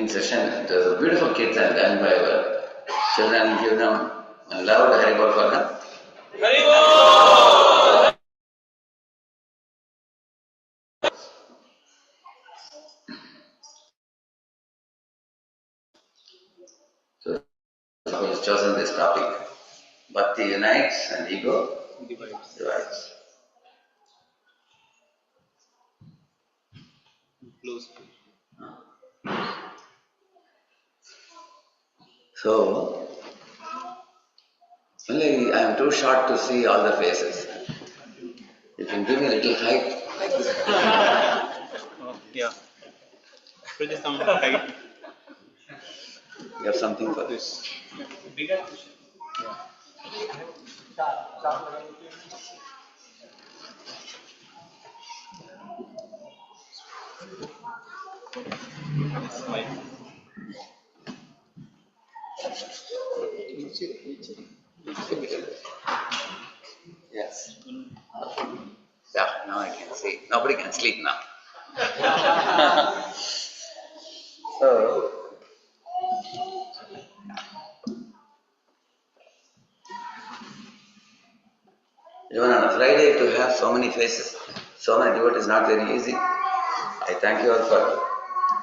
evening session. It was a beautiful kids and done by our children. Give them a loud Haribol for them. Haribol! So, who has chosen this topic? Bhakti unites and ego divides. So, only I am too short to see all the faces. You can give me a little height like this. Yeah. Just some height. You have something for this. Bigger. Yes. Yeah, now I can see. Nobody can sleep now. So, even on a Friday to have so many faces, so many devotees is not very easy. I thank you all for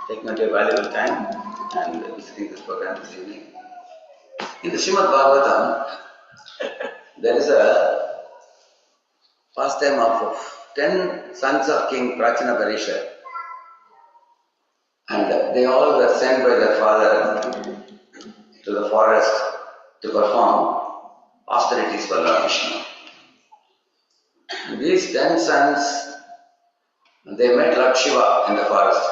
taking out your valuable time and listening to this program this evening. In the Srimad Bhagavatam, there is a pastime of 10 sons of King Prachina Parisha, and they all were sent by their father to the forest to perform austerities for Lord Vishnu. And these 10 sons, they met Lord Shiva in the forest.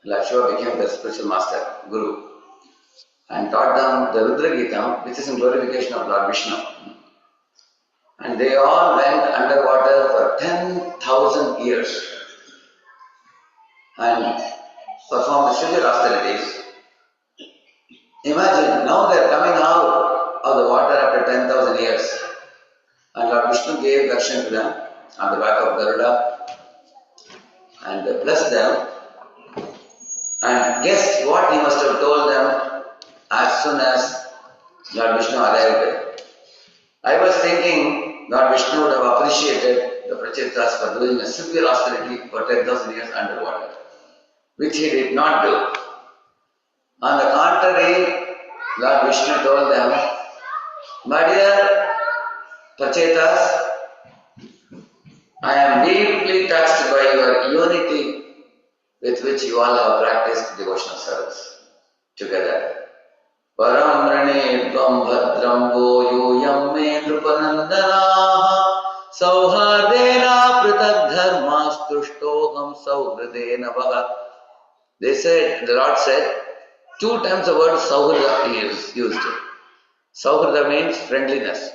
Lord Shiva became their spiritual master, Guru, and taught them the Rudra Gita, which is in glorification of Lord Vishnu. And they all went underwater for 10,000 years and performed the severe austerities. Imagine, now they are coming out of the water after 10,000 years. And Lord Vishnu gave darshan to them on the back of Garuda and blessed them. And guess what he must have told them as soon as Lord Vishnu arrived. I was thinking Lord Vishnu would have appreciated the Prachetas for doing a severe austerity for 10,000 years underwater, which he did not do. On the contrary, Lord Vishnu told them, my dear Prachetas, I am deeply touched by your unity with which you all have practiced devotional service together. Param rane dvam bhadram vo yuyam me nrupanandana sauhardena pratak dharmas tushtoham sauhridena bhava. They said, the Lord said, 2 times the word sauhrida is used. Sauhrida means friendliness.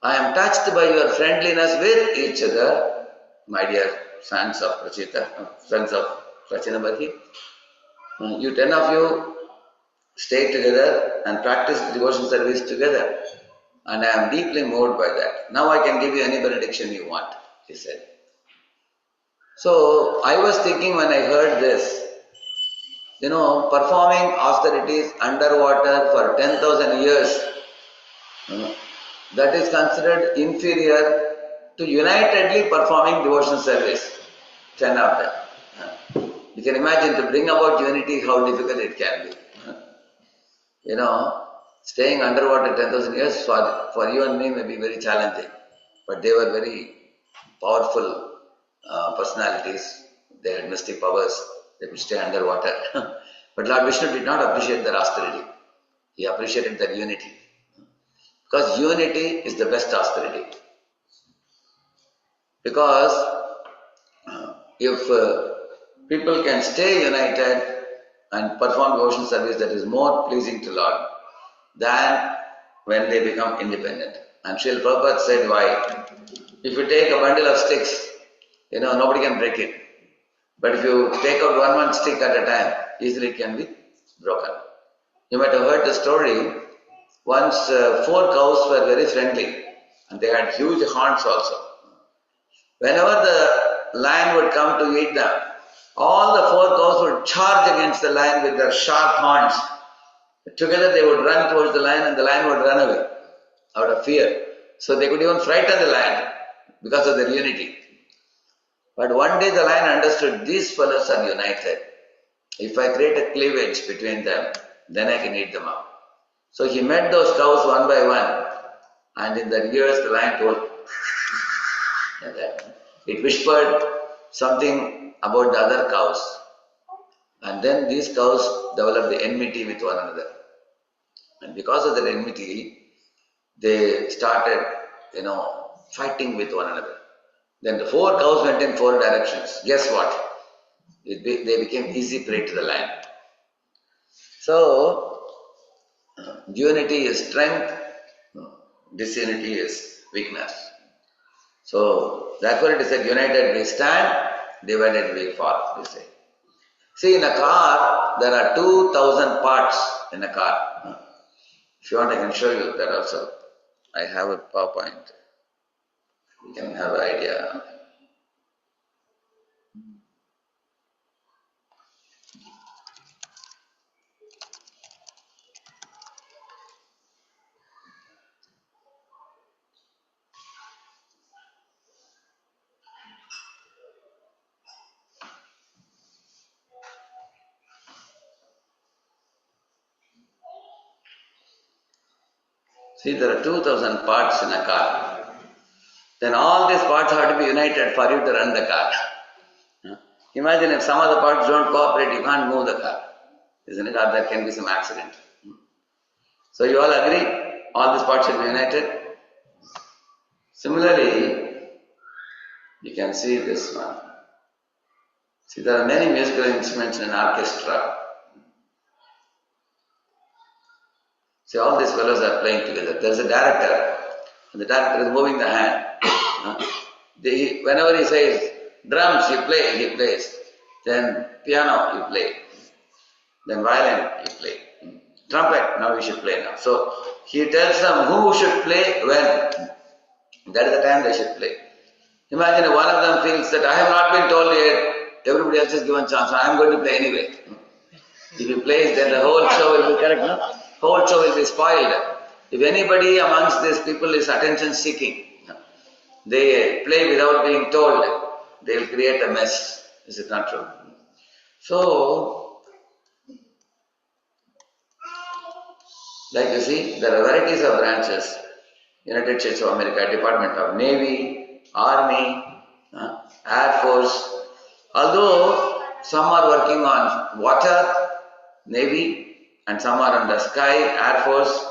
I am touched by your friendliness with each other, my dear sons of Prachina Barhi. You 10 of you stay together and practice devotion service together. And I am deeply moved by that. Now I can give you any benediction you want, he said. So I was thinking when I heard this, performing austerities underwater for 10,000 years, that is considered inferior to unitedly performing devotional service, 10 of them. You can imagine to bring about unity how difficult it can be. Staying underwater 10,000 years for you and me may be very challenging, but they were very powerful personalities. They had mystic powers. They could stay underwater. But Lord Vishnu did not appreciate their austerity. He appreciated their unity. Because unity is the best austerity. Because if people can stay united and perform devotional service, that is more pleasing to Lord than when they become independent. And Srila Prabhupada said why. If you take a bundle of sticks, nobody can break it. But if you take out one stick at a time, easily it can be broken. You might have heard the story. Once 4 cows were very friendly and they had huge horns also. Whenever the lion would come to eat them, All the four cows would charge against the lion with their sharp horns. Together they would run towards the lion and the lion would run away out of fear. So they could even frighten the lion because of their unity. But one day the lion understood these fellows are united. If I create a cleavage between them, then I can eat them up. So he met those cows one by one, and in their ears the lion told, like that. It whispered something about the other cows. And then these cows developed the enmity with one another. And because of that enmity, they started, fighting with one another. Then the four cows went in four directions. Guess what? They became easy prey to the lion. So, unity is strength, disunity is weakness. So, therefore it is said, united we stand, divided we fall, they say. See, in a car, there are 2,000 parts in a car. If you want, I can show you that also. I have a PowerPoint. You can have an idea. See, there are 2,000 parts in a car. Then all these parts have to be united for you to run the car. Imagine if some of the parts don't cooperate, you can't move the car. Isn't it? Or there can be some accident. So you all agree? All these parts should be united? Similarly, you can see this one. See, there are many musical instruments in an orchestra. See, all these fellows are playing together. There is a director, and the director is moving the hand. Whenever he says, drums, you play, he plays. Then piano, you play. Then violin, you play. Trumpet, now we should play now. So, he tells them who should play when. That is the time they should play. Imagine if one of them feels that I have not been told yet, everybody else is given chance, so I am going to play anyway. If he plays, then the whole show will be correct, no? Whole show will be spoiled. If anybody amongst these people is attention seeking, they play without being told, they will create a mess. Is it not true? So, like you see, there are varieties of branches. United States of America, Department of Navy, Army, Air Force. Although some are working on water, Navy, and some are on the sky, Air Force,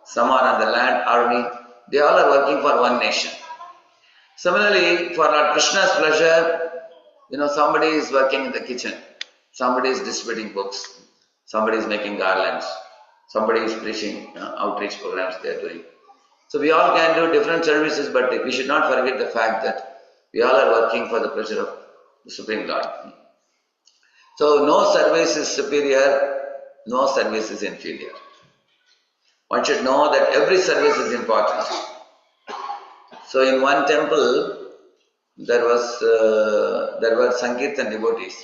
some are on the land, Army. They all are working for one nation. Similarly, for Lord Krishna's pleasure, somebody is working in the kitchen, somebody is distributing books, somebody is making garlands, somebody is preaching, outreach programs they are doing. So we all can do different services, but we should not forget the fact that we all are working for the pleasure of the Supreme Lord. So no service is superior, no service is inferior. One should know that every service is important. So in one temple, there were Sankirtan devotees.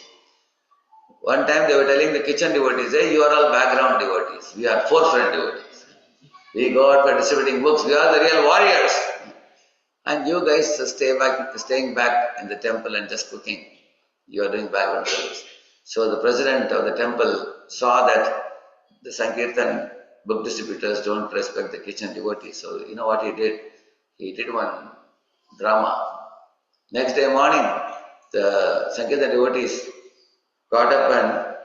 One time they were telling the kitchen devotees, hey, you are all background devotees. We are forefront devotees. We go out for distributing books. We are the real warriors. And you guys staying back in the temple and just cooking. You are doing background service. So the president of the temple saw that the Sankirtan book distributors don't respect the kitchen devotees. So you know what he did? He did one drama. Next day morning, the Sankirtan devotees got up and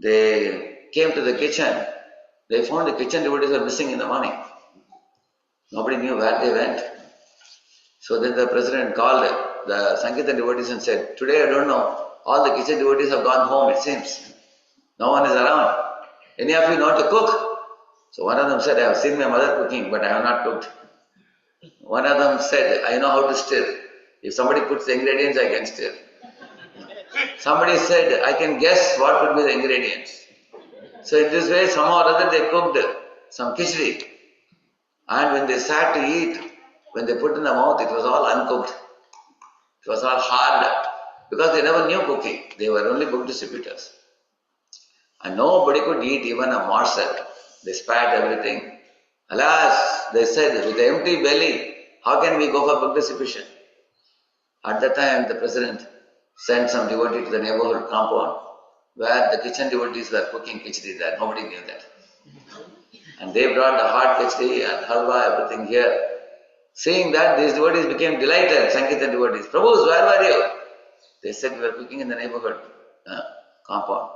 they came to the kitchen. They found the kitchen devotees were missing in the morning. Nobody knew where they went. So then the president called the Sankirtan devotees and said, today I don't know, all the kitchen devotees have gone home it seems. No one is around. Any of you know to cook? So one of them said, I have seen my mother cooking, but I have not cooked. One of them said, I know how to stir. If somebody puts the ingredients, I can stir. Somebody said, I can guess what would be the ingredients. So in this way, somehow or other, they cooked some khichdi. And when they sat to eat, when they put in the mouth, it was all uncooked. It was all hard. because they never knew cooking. They were only book distributors. And nobody could eat even a morsel. They spat everything. Alas, they said, with an empty belly, how can we go for book distribution? At that time, the president sent some devotee to the neighborhood compound where the kitchen devotees were cooking khichdi there. Nobody knew that. And they brought the hot khichdi and halwa, everything here. Seeing that, these devotees became delighted, Sankirtan devotees. Prabhus, where were you? They said, we were cooking in the neighborhood compound.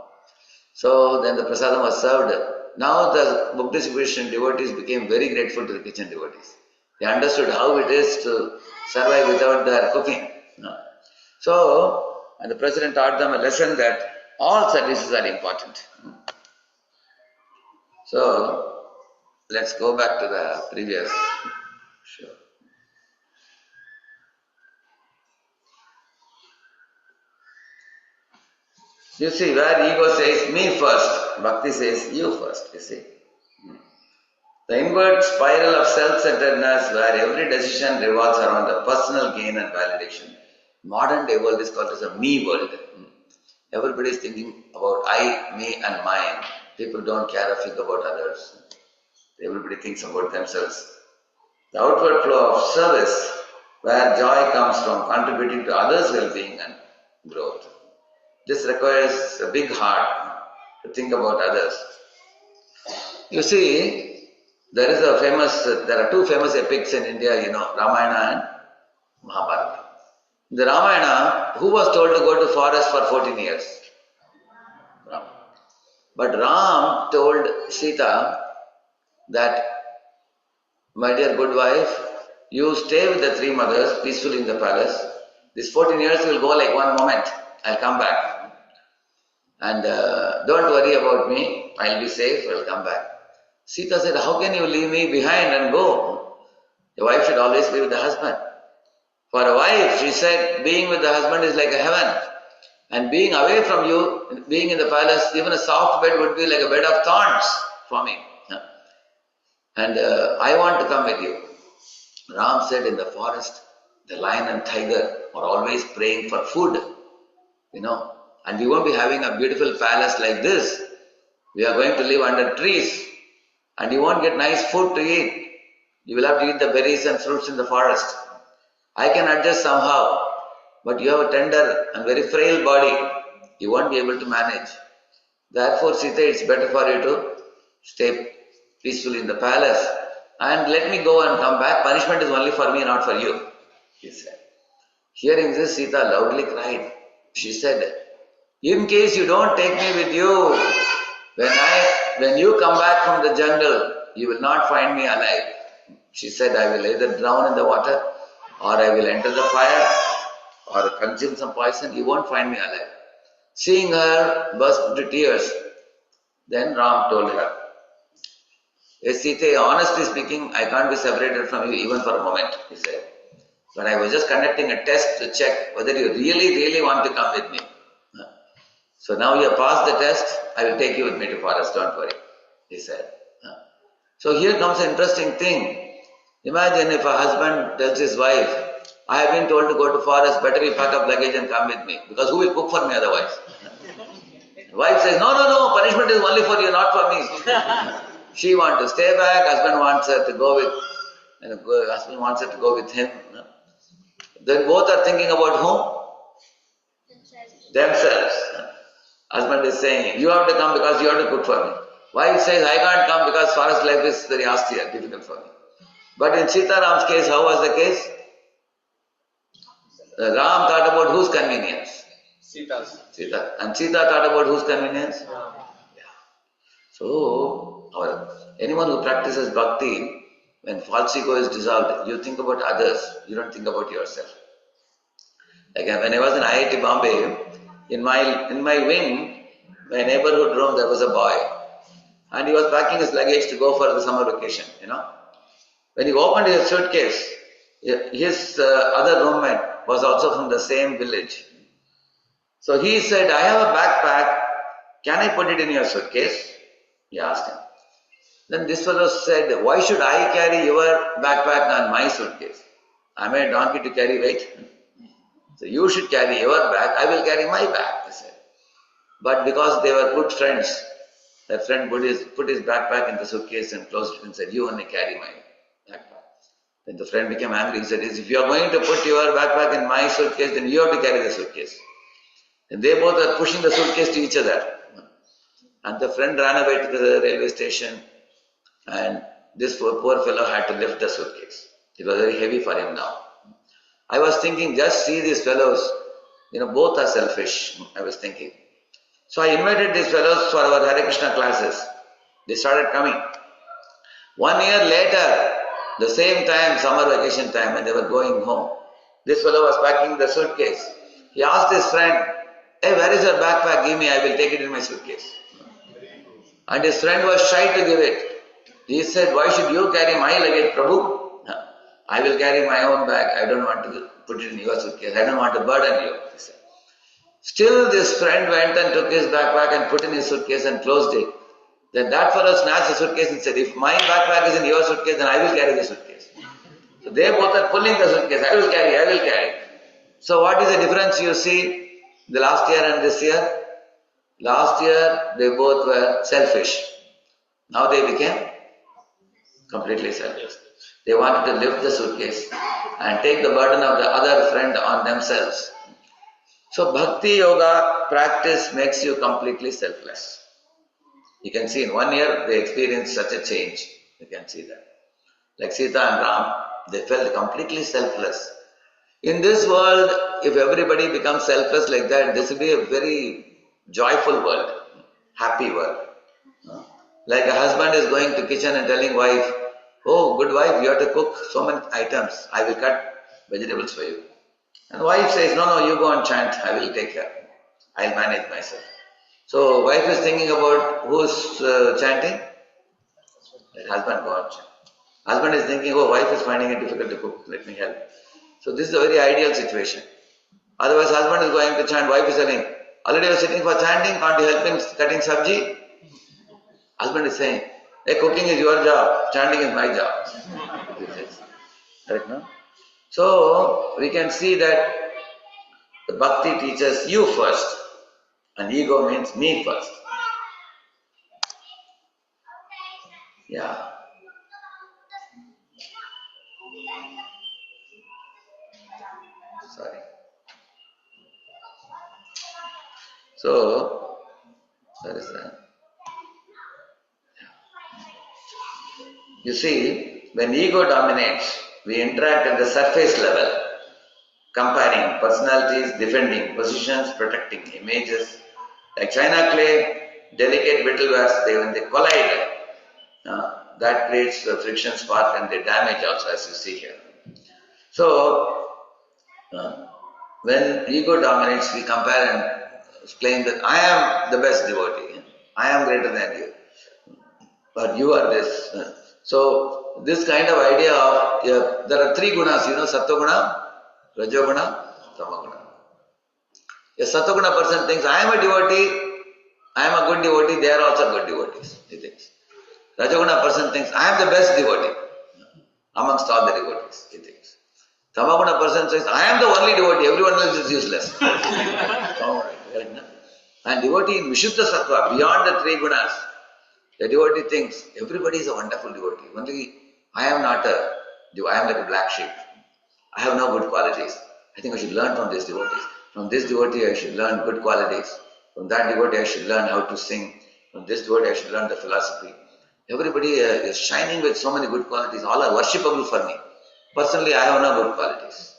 So then the prasadam was served. Now the book distribution devotees became very grateful to the kitchen devotees. They understood how it is to survive without their cooking. So, and the president taught them a lesson that all services are important. So, let's go back to the previous. Sure. You see, where ego says me first, bhakti says you first, you see. The inward spiral of self-centeredness where every decision revolves around the personal gain and validation. Modern day world is called as a me world. Everybody is thinking about I, me and mine. People don't care a fig about others. Everybody thinks about themselves. The outward flow of service where joy comes from contributing to others' well-being and growth. This requires a big heart to think about others. You see, there are two famous epics in India, Ramayana and Mahabharata. In the Ramayana, who was told to go to forest for 14 years? Ram. But Ram told Sita that, my dear good wife, you stay with the three mothers peacefully in the palace. These 14 years will go like one moment. I'll come back. And don't worry about me. I'll be safe. I'll come back. Sita said, how can you leave me behind and go? The wife should always be with the husband. For a wife, she said, being with the husband is like a heaven. And being away from you, being in the palace, even a soft bed would be like a bed of thorns for me. And I want to come with you. Ram said, in the forest, the lion and tiger are always praying for food. And we won't be having a beautiful palace like this. We are going to live under trees. And you won't get nice food to eat. You will have to eat the berries and fruits in the forest. I can adjust somehow. But you have a tender and very frail body. You won't be able to manage. Therefore, Sita, it's better for you to stay peacefully in the palace. And let me go and come back. Punishment is only for me, not for you, he said. Hearing this, Sita loudly cried. She said, in case you don't take me with you, when you come back from the jungle, you will not find me alive. She said, I will either drown in the water, or I will enter the fire, or consume some poison. You won't find me alive. Seeing her burst into tears, then Ram told her, yes, Sita, honestly speaking, I can't be separated from you even for a moment, he said. But I was just conducting a test to check whether you really want to come with me. So now you have passed the test, I will take you with me to forest, don't worry, he said. So here comes an interesting thing. Imagine if a husband tells his wife, I have been told to go to forest, better you pack up luggage and come with me, because who will cook for me otherwise? The wife says, no, punishment is only for you, not for me. She wants to stay back, husband wants her to go with him. Then both are thinking about whom? Themselves. Husband is saying, you have to come because you have to cook for me. Wife says, I can't come because forest life is very austere, difficult for me. But in Sita Ram's case, how was the case? Ram thought about whose convenience? Sita's. Sita. And Sita thought about whose convenience? Ram. Yeah. So, anyone who practices bhakti, when false ego is dissolved, you think about others, you don't think about yourself. Like when I was in IIT Bombay, in my wing, my neighborhood room, there was a boy. And he was packing his luggage to go for the summer vacation, When he opened his suitcase, his other roommate was also from the same village. So he said, I have a backpack, can I put it in your suitcase? He asked him. Then this fellow said, why should I carry your backpack on my suitcase? Am I a donkey to carry weight? So you should carry your bag, I will carry my bag, he said. But because they were good friends, that friend put his backpack in the suitcase and closed it and said, you only carry my backpack. Then the friend became angry. He said, if you are going to put your backpack in my suitcase, then you have to carry the suitcase. And they both are pushing the suitcase to each other. And the friend ran away to the railway station, and this poor fellow had to lift the suitcase. It was very heavy for him now. I was thinking, just see these fellows, both are selfish, I was thinking. So I invited these fellows for our Hare Krishna classes. They started coming. 1 year later, the same time, summer vacation time, when they were going home, this fellow was packing the suitcase. He asked his friend, hey, where is your backpack? Give me, I will take it in my suitcase. And his friend was shy to give it. He said, why should you carry my luggage, Prabhu? I will carry my own bag. I don't want to put it in your suitcase. I don't want to burden you, he said. Still, this friend went and took his backpack and put in his suitcase and closed it. Then that fellow snatched the suitcase and said, if my backpack is in your suitcase, then I will carry the suitcase. So they both are pulling the suitcase. I will carry. So what is the difference you see the last year and this year? Last year, they both were selfish. Now they became completely selfish. They wanted to lift the suitcase and take the burden of the other friend on themselves. So Bhakti Yoga practice makes you completely selfless. You can see in 1 year they experienced such a change. You can see that. Like Sita and Ram, they felt completely selfless. In this world, if everybody becomes selfless like that, this will be a very joyful world, happy world. Like a husband is going to kitchen and telling wife, oh, good wife, you have to cook so many items. I will cut vegetables for you. And wife says, no, you go and chant. I will take care. I'll manage myself. So wife is thinking about who's chanting? Let husband go and chant. Husband is thinking, oh, wife is finding it difficult to cook. Let me help. So this is a very ideal situation. Otherwise, husband is going to chant. Wife is telling, already you are sitting for chanting. Can't you help in cutting sabji? Husband is saying, hey, cooking is your job. Chanting is my job. Correct, no? So, we can see that the bhakti teaches you first, and ego means me first. Yeah. Sorry. So, that is that. You see, when ego dominates, we interact at the surface level, comparing personalities, defending positions, protecting images. Like China clay, delicate metal wares, when they collide, that creates the friction spark and the damage also, as you see here. So, when ego dominates, we compare and claim that I am the best devotee, I am greater than you, but you are this. So, this kind of idea of, there are 3 gunas, Sattva-guna, Rajo-guna, Tama-guna. A Sattva-guna person thinks, I am a devotee, I am a good devotee, they are also good devotees, he thinks. Rajo-guna person thinks, I am the best devotee amongst all the devotees, he thinks. Tama-guna person says, I am the only devotee, everyone else is useless. And devotee in Vishuddha Sattva, beyond the 3 gunas, the devotee thinks, everybody is a wonderful devotee. Only I am not I am like a black sheep. I have no good qualities. I think I should learn from these devotees. From this devotee I should learn good qualities. From that devotee I should learn how to sing. From this devotee I should learn the philosophy. Everybody is shining with so many good qualities. All are worshipable for me. Personally, I have no good qualities.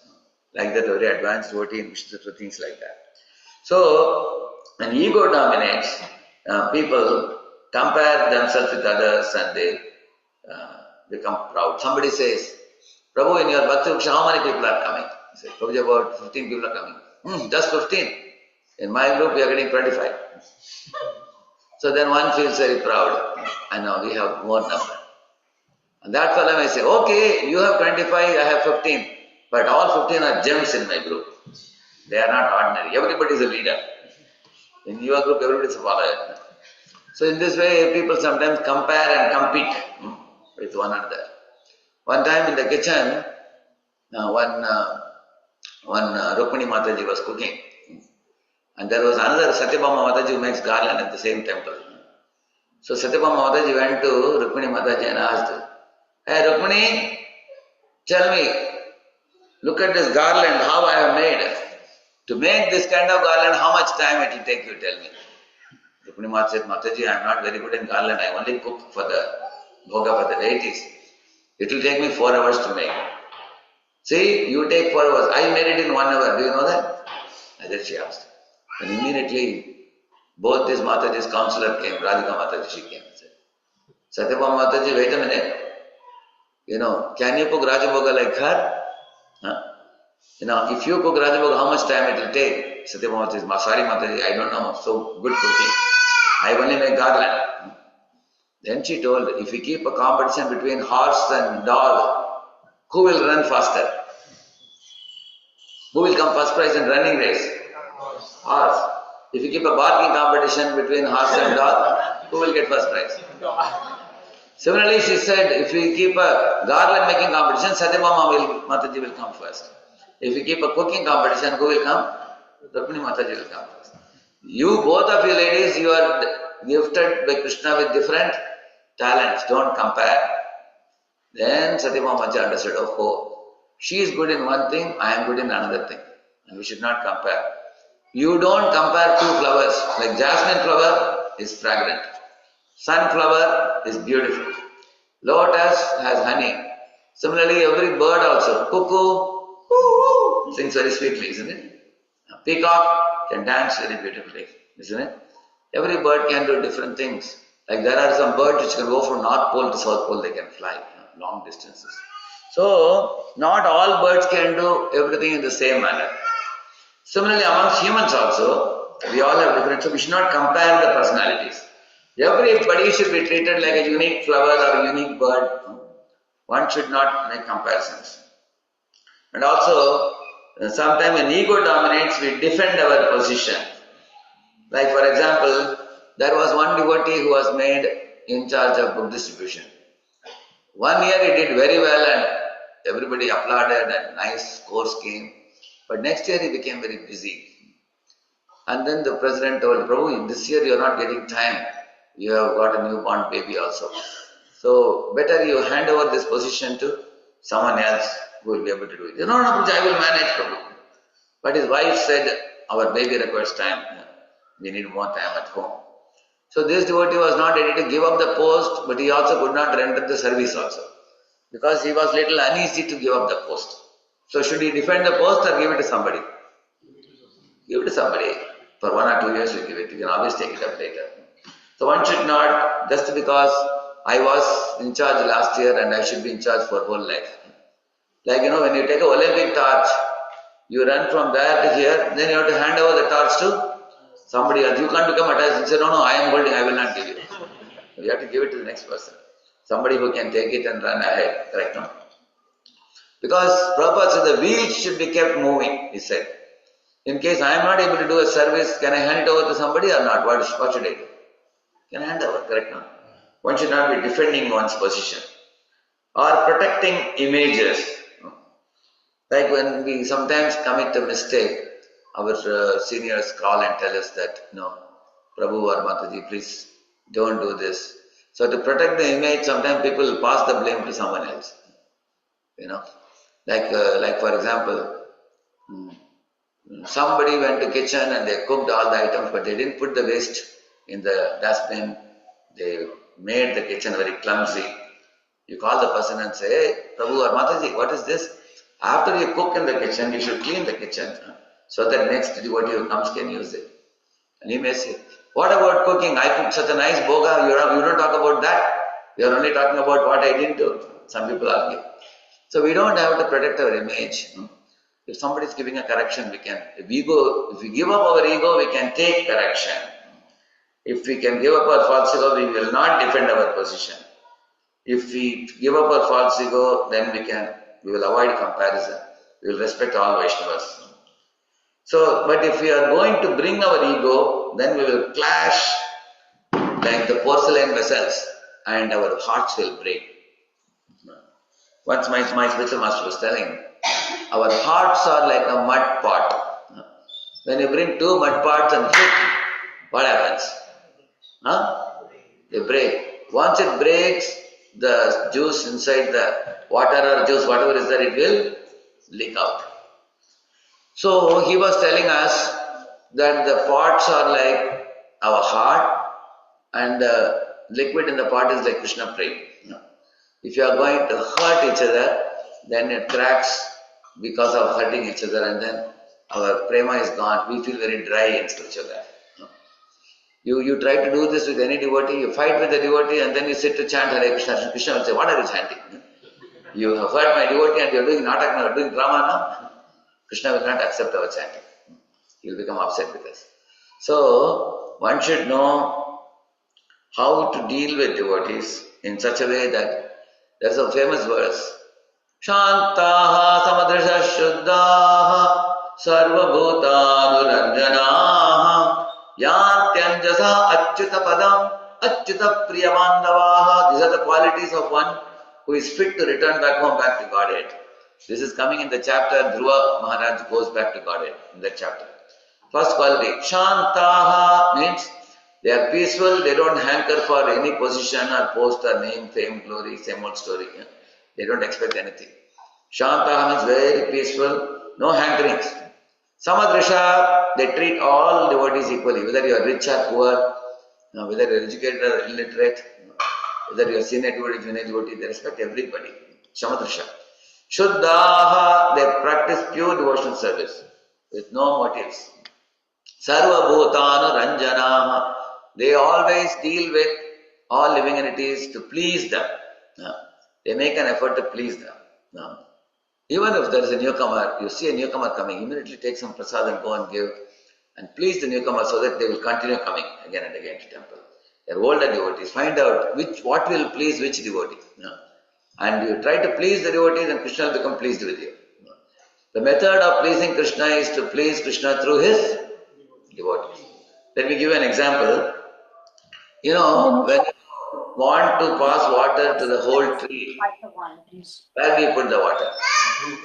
Like that very advanced devotee in Vishuddha, things like that. So, when ego dominates, people compare themselves with others and they become proud. Somebody says, Prabhu, in your Bhakti Vriksha, how many people are coming? He says, Prabhuji, about 15 people are coming. Just 15. In my group, we are getting 25. So then one feels very proud. And now we have more number. And that fellow may say, okay, you have 25, I have 15. But all 15 are gems in my group. They are not ordinary. Everybody is a leader. In your group, everybody is a follower. So in this way, people sometimes compare and compete with one another. One time in the kitchen, one One Rukmini Mataji was cooking. And there was another Satyabhama Mataji who makes garland at the same temple. So Satyabhama Mataji went to Rukmini Mataji and asked, "Hey Rukmini, tell me, look at this garland, how I have made. To make this kind of garland, how much time it will take you, tell me?" Rukmini Mataji said, "Mataji, I am not very good in garland, I only cook for the bhoga for the deities. It will take me 4 hours to make. See, you take 4 hours, I made it in 1 hour, do you know that?" And then she asked. And immediately, both these Mataji's counselor came, Radhika Mataji, she came and said, "Satyabhama Mataji, wait a minute. Can you cook Rajabhoga like her? Huh? If you cook Rajabhoga, how much time it will take?" Satyabhama Mataji says, "Sorry Mataji, I don't know so good cooking. I only make garland." Then she told, if we keep a competition between horse and dog, who will run faster? Who will come first prize in running race? Horse. If you keep a barking competition between horse and dog, who will get first prize? Similarly, she said, if we keep a garland making competition, Satyabhama Mataji will come first. If we keep a cooking competition, who will come? Rukmini Mataji will come first. You, both of you ladies, you are gifted by Krishna with different talents. Don't compare. Then Satyabhama Mataji understood, oh, she is good in one thing, I am good in another thing. And we should not compare. You don't compare two flowers. Like jasmine flower is fragrant. Sunflower is beautiful. Lotus has honey. Similarly, every bird also, cuckoo, sings very sweetly, isn't it? A peacock can dance very beautifully, isn't it? Every bird can do different things. Like there are some birds which can go from North Pole to South Pole, they can fly long distances. So, not all birds can do everything in the same manner. Similarly, amongst humans also, we all have different, so we should not compare the personalities. Everybody should be treated like a unique flower or a unique bird. One should not make comparisons. And also, sometimes when ego dominates, we defend our position. Like for example, there was one devotee who was made in charge of book distribution. 1 year he did very well and everybody applauded and nice scores came. But next year he became very busy. And then the president told, "Prabhu, this year you are not getting time. You have got a newborn baby also. So better you hand over this position to someone else who will be able to do it." "No, Prabhuji, I will manage, Prabhu." But his wife said, "Our baby requires time. We need more time at home." So this devotee was not ready to give up the post, but he also could not render the service also. Because he was little uneasy to give up the post. So should he defend the post or give it to somebody? Give it to somebody. For 1 or 2 years you give it. You can always take it up later. So one should not, just because I was in charge last year and I should be in charge for whole life. Like when you take an Olympic torch, you run from there to here, then you have to hand over the torch to somebody else. You can't become attached and say, "No, I am holding, I will not give you." You have to give it to the next person. Somebody who can take it and run ahead, correct? No? Because Prabhupada said the wheels should be kept moving, he said. In case I am not able to do a service, can I hand it over to somebody or not? What should I do? Can I hand over, correct? No? One should not be defending one's position. Or protecting images. Like when we sometimes commit a mistake, our seniors call and tell us that, "Prabhu or Mataji, please don't do this." So to protect the image, sometimes people pass the blame to someone else. Like for example, somebody went to kitchen and they cooked all the items, but they didn't put the waste in the dustbin. They made the kitchen very clumsy. You call the person and say, "Hey, Prabhu or Mataji, what is this?" After you cook in the kitchen, you should clean the kitchen so that next devotee who comes can use it. And he may say, "What about cooking? I cooked such a nice bhoga, you don't talk about that. You are only talking about what I didn't do." Some people argue. So we don't have to protect our image. If somebody is giving a correction, if we give up our ego, we can take correction. If we can give up our false ego, we will not defend our position. If we give up our false ego, then we will avoid comparison. We will respect all Vaishnavas. So, but if we are going to bring our ego, then we will clash like the porcelain vessels and our hearts will break. Once my spiritual master was telling, Our hearts are like a mud pot. When you bring two mud pots and hit, what happens? They break. Once it breaks, the juice inside the water or juice, whatever is there, it will leak out. So he was telling us that the pots are like our heart and the liquid in the pot is like Krishna Prem. If you are going to hurt each other, then it cracks because of hurting each other and then our prema is gone. We feel very dry in spiritual life. You try to do this with any devotee, you fight with the devotee and then you sit to chant Hare Krishna. Krishna will say, what are you chanting? You have hurt my devotee and you are doing natak now, doing drama now. Krishna will not accept our chanting. He will become upset with us. So, one should know how to deal with devotees in such a way that there is a famous verse. Shantaha samadrisha shuddhaha sarva bhutanurranjanaha yantyanjasa achyuta padam achyuta priyamandavaha. These are the qualities of one who is fit to return back home, back to Godhead. This is coming in the chapter, Dhruva Maharaj goes back to Godhead in that chapter. First quality, Shantaha means they are peaceful, they don't hanker for any position or post or name, fame, glory, same old story. They don't expect anything. Shantaha means very peaceful, no hankerings. Samadrisha, they treat all devotees equally, whether you are rich or poor, whether you are educated or illiterate, whether you are senior devotee, junior devotee, they respect everybody. Samadrisha. Shuddhaha, they practice pure devotional service with no motives. Sarva bhutana ranjanaha, they always deal with all living entities to please them. They make an effort to please them. Even if there is a newcomer, you see a newcomer coming, immediately take some prasad and go and give and please the newcomer so that they will continue coming again and again to temple. They are older devotees. Find out what will please which devotee. And you try to please the devotees and Krishna will become pleased with you. The method of pleasing Krishna is to please Krishna through his devotees. Let me give you an example. When you want to pass water to the whole tree, where do you put the water?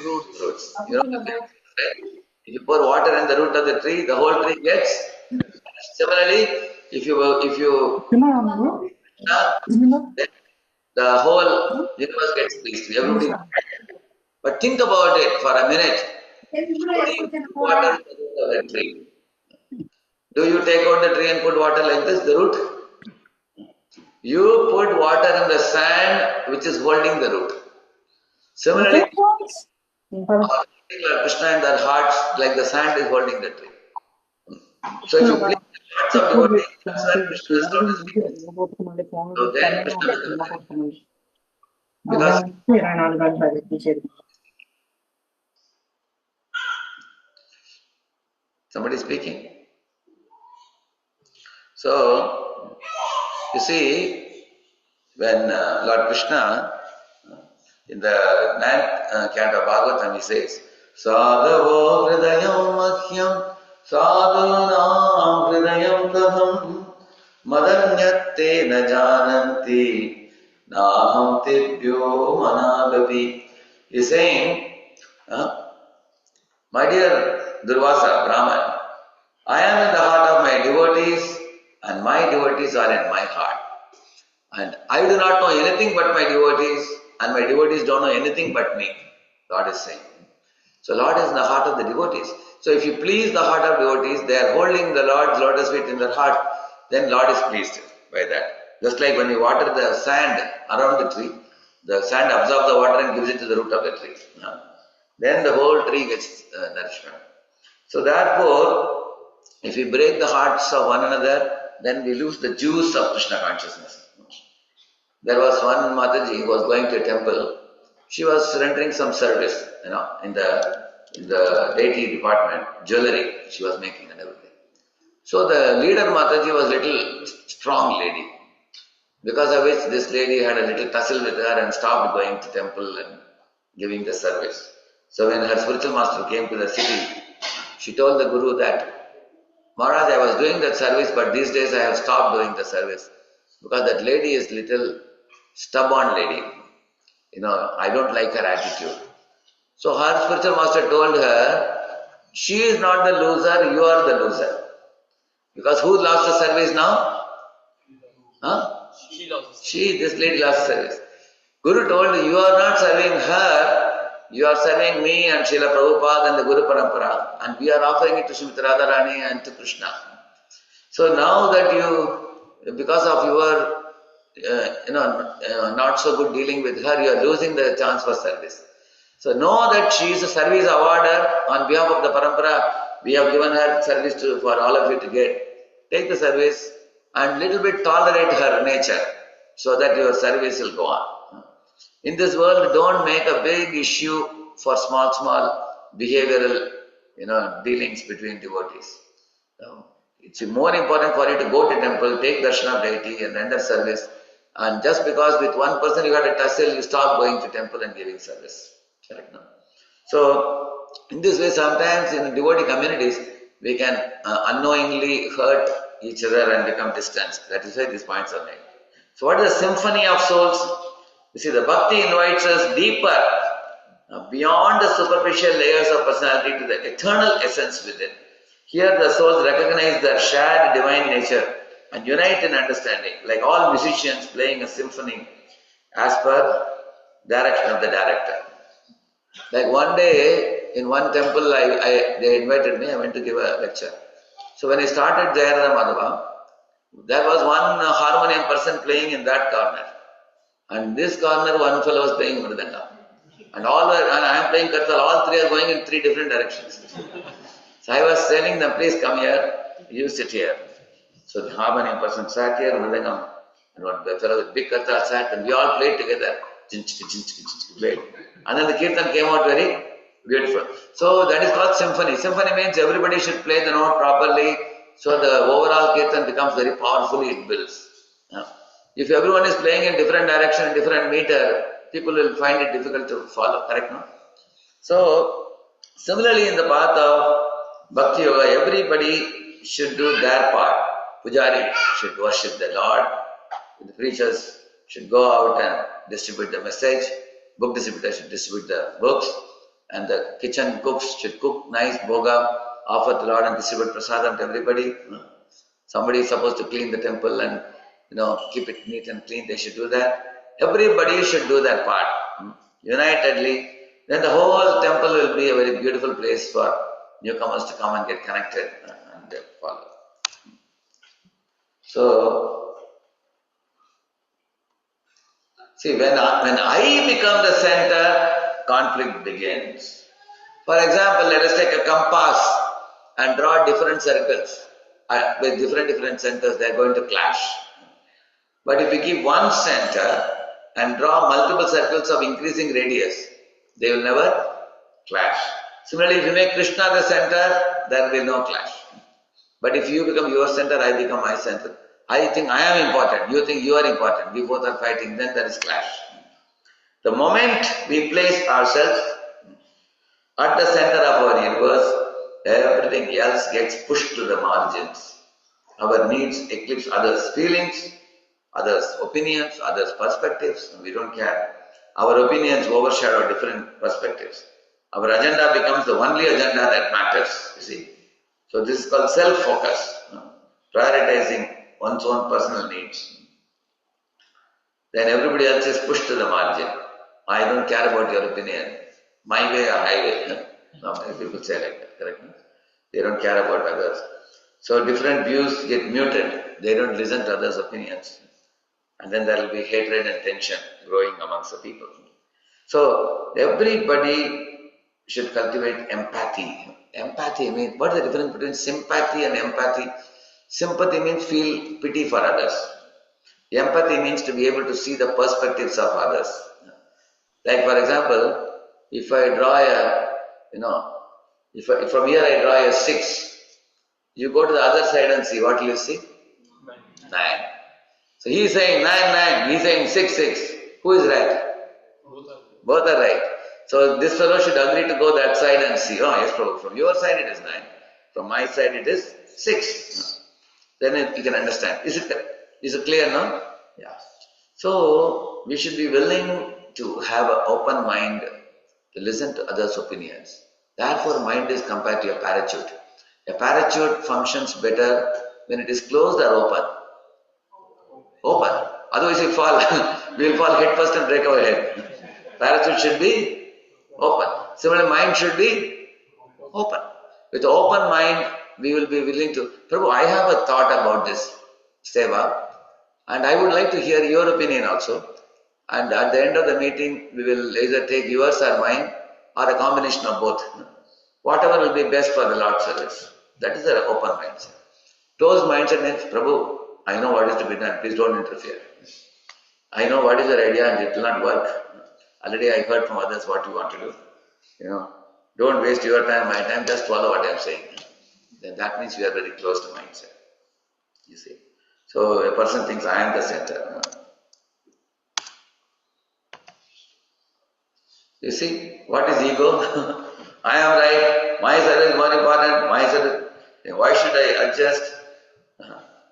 Roots. If you pour water in the root of the tree, the whole tree gets. Similarly, if you then the whole universe gets pleased. Everybody. But think about it for a minute. How do you put water in the root of the tree? Do you take out the tree and put water like this, the root? You put water in the sand which is holding the root. Similarly, Krishna in their hearts, like the sand is holding the tree. So if you please the hearts of devotees, that's why Krishna is not speaking. So then Krishna will because somebody speaking. So you see, when Lord Krishna in the 9th canto of Bhagavatam he says, Sadhavo hridayam mahyam sadhunam hridayam taham madanyatte na jananti naham tibhyo managavi. He is saying, my dear Durvasa, Brahman, I am in the heart of my devotees and my devotees are in my heart. And I do not know anything but my devotees and my devotees don't know anything but me. Lord is saying. So Lord is in the heart of the devotees. So if you please the heart of devotees, they are holding the Lord's lotus feet in their heart, then Lord is pleased by that. Just like when you water the sand around the tree, the sand absorbs the water and gives it to the root of the tree. Then the whole tree gets nourishment. So therefore, if we break the hearts of one another, then we lose the juice of Krishna consciousness. There was one Mataji who was going to a temple. She was rendering some service, in the deity department, jewelry she was making and everything. So the leader Mataji was a little strong lady, because of which this lady had a little tussle with her and stopped going to temple and giving the service. So when her spiritual master came to the city, she told the Guru that, Maharaj, I was doing that service, but these days I have stopped doing the service because that lady is little stubborn lady. I don't like her attitude. So her spiritual master told her, she is not the loser, you are the loser. Because who lost the service now? Huh? This lady lost the service. Guru told, you are not serving her, you are serving me and Srila Prabhupada and the Guru Parampara. And we are offering it to Srimati Radharani and to Krishna. So now that you, because of your not so good dealing with her, you are losing the chance for service. So know that she is a service awarder on behalf of the Parampara. We have given her service for all of you to get. Take the service and little bit tolerate her nature so that your service will go on. In this world, don't make a big issue for small behavioral dealings between devotees. It's more important for you to go to temple, take darshan of deity and render service. And just because with one person you got a tussle, you stop going to temple and giving service. Correct, no? So, in this way, sometimes in devotee communities, we can unknowingly hurt each other and become distant. That is why these points are made. So, what is the symphony of souls? You see, the bhakti invites us deeper, beyond the superficial layers of personality to the eternal essence within. Here, the souls recognize their shared divine nature and unite in understanding, like all musicians playing a symphony as per direction of the director. Like one day in one temple, they invited me, I went to give a lecture. So when I started Jayarada Madhava, there was one harmonium person playing in that corner. And this corner, one fellow was playing Mridanga. And I am playing Kartal, all three are going in three different directions. So I was telling them, please come here, you sit here. So the harmonium person sat here, Mridangam, and one fellow with big Kartal sat, and we all played together. Played. And then the kirtan came out very beautiful. So that is called symphony. Symphony means everybody should play the note properly, so the overall kirtan becomes very powerfully, it builds. If everyone is playing in different direction, different meter, people will find it difficult to follow, correct, no? So, similarly in the path of Bhakti Yoga, everybody should do their part. Pujari should worship the Lord, the preachers should go out and distribute the message, book distributors should distribute the books, and the kitchen cooks should cook nice bhoga, offer to Lord and distribute prasadam to everybody. Somebody is supposed to clean the temple and keep it neat and clean, they should do that. Everybody should do their part, unitedly. Then the whole temple will be a very beautiful place for newcomers to come and get connected and follow. So, see, when I become the center, conflict begins. For example, let us take a compass and draw different circles. With different centers, they are going to clash. But if we keep one center and draw multiple circles of increasing radius, they will never clash. Similarly, if you make Krishna the center, there will be no clash. But if you become your center, I become my center. I think I am important, you think you are important, we both are fighting, then there is clash. The moment we place ourselves at the center of our universe, everything else gets pushed to the margins. Our needs eclipse others' feelings, others' opinions, others' perspectives, and we don't care. Our opinions overshadow different perspectives. Our agenda becomes the only agenda that matters, you see. So this is called self-focus, prioritizing one's own personal needs. Then everybody else is pushed to the margin. I don't care about your opinion. My way or highway. Not many people say like that, correct? They don't care about others. So different views get muted. They don't listen to others' opinions. And then there will be hatred and tension growing amongst the people. So everybody should cultivate empathy. Empathy means, what is the difference between sympathy and empathy? Sympathy means feel pity for others. Empathy means to be able to see the perspectives of others. Like for example, if I draw if from here I draw a 6, you go to the other side and see, what do you see? 9. So he is saying 9, 9, he is saying 6, 6. Who is right? Both are right. So this fellow should agree to go that side and see, oh yes, Prabhu, from your side it is 9, from my side it is 6. Then you can understand. Is it correct? Is it clear now? Yeah. So we should be willing to have an open mind to listen to others' opinions. Therefore, mind is compared to a parachute. A parachute functions better when it is closed or open. Open. Otherwise, we'll fall. We'll fall head first and break our head. Parachute should be open. Similarly, mind should be open. With open mind, we will be willing to. Prabhu, I have a thought about this seva, and I would like to hear your opinion also. And at the end of the meeting, we will either take yours or mine, or a combination of both. Whatever will be best for the Lord service. That is the open mindset. Closed mindset means, Prabhu, I know what is to be done, please don't interfere. I know what is your idea and it will not work. Already I heard from others what you want to do. Don't waste your time, my time, just follow what I am saying. Then that means we are very close to mindset. You see. So a person thinks I am the center. You see, what is ego? I am right, my service is more important, my service, why should I adjust?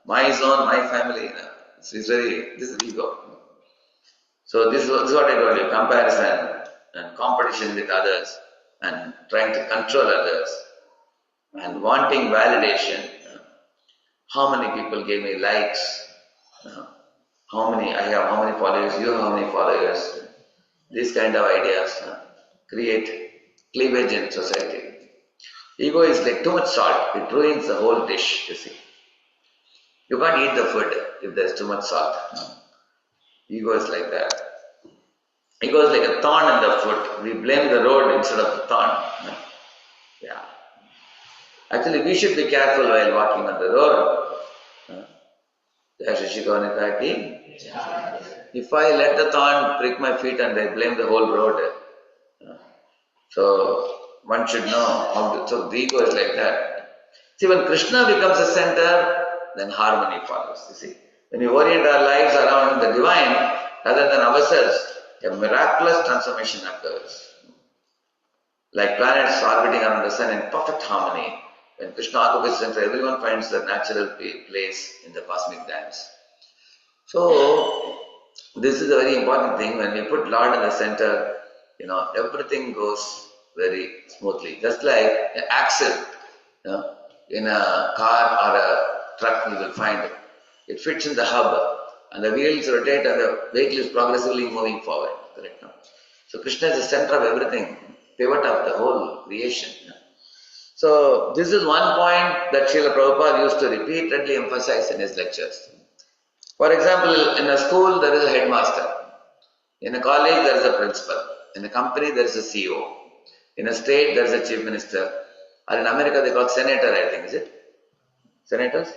My zone, my family. This is ego. So this is what I told you, comparison and competition with others and trying to control others and wanting validation. How many people gave me likes? How many followers, you have how many followers? These kind of ideas create cleavage in society. Ego is like too much salt, it ruins the whole dish, you see. You can't eat the food if there's too much salt. Ego is like that. Ego is like a thorn in the foot. We blame the road instead of the thorn. Yeah. Actually, we should be careful while walking on the road. If I let the thorn prick my feet and I blame the whole road, so one should know how to. So the ego is like that. See, when Krishna becomes the center, then harmony follows. You see, when we orient our lives around the divine rather than ourselves, a miraculous transformation occurs. Like planets orbiting around the sun in perfect harmony. When Krishna occupies the center, everyone finds their natural place in the cosmic dance. So, this is a very important thing. When we put Lord in the center, everything goes very smoothly. Just like an axle, in a car or a truck, you will find it fits in the hub and the wheels rotate and the vehicle is progressively moving forward. Correct? No? So, Krishna is the center of everything, pivot of the whole creation. So, this is one point that Srila Prabhupada used to repeatedly emphasize in his lectures. For example, in a school there is a headmaster. In a college there is a principal. In a company there is a CEO. In a state there is a chief minister. Or in America they call senator, I think, is it? Senators?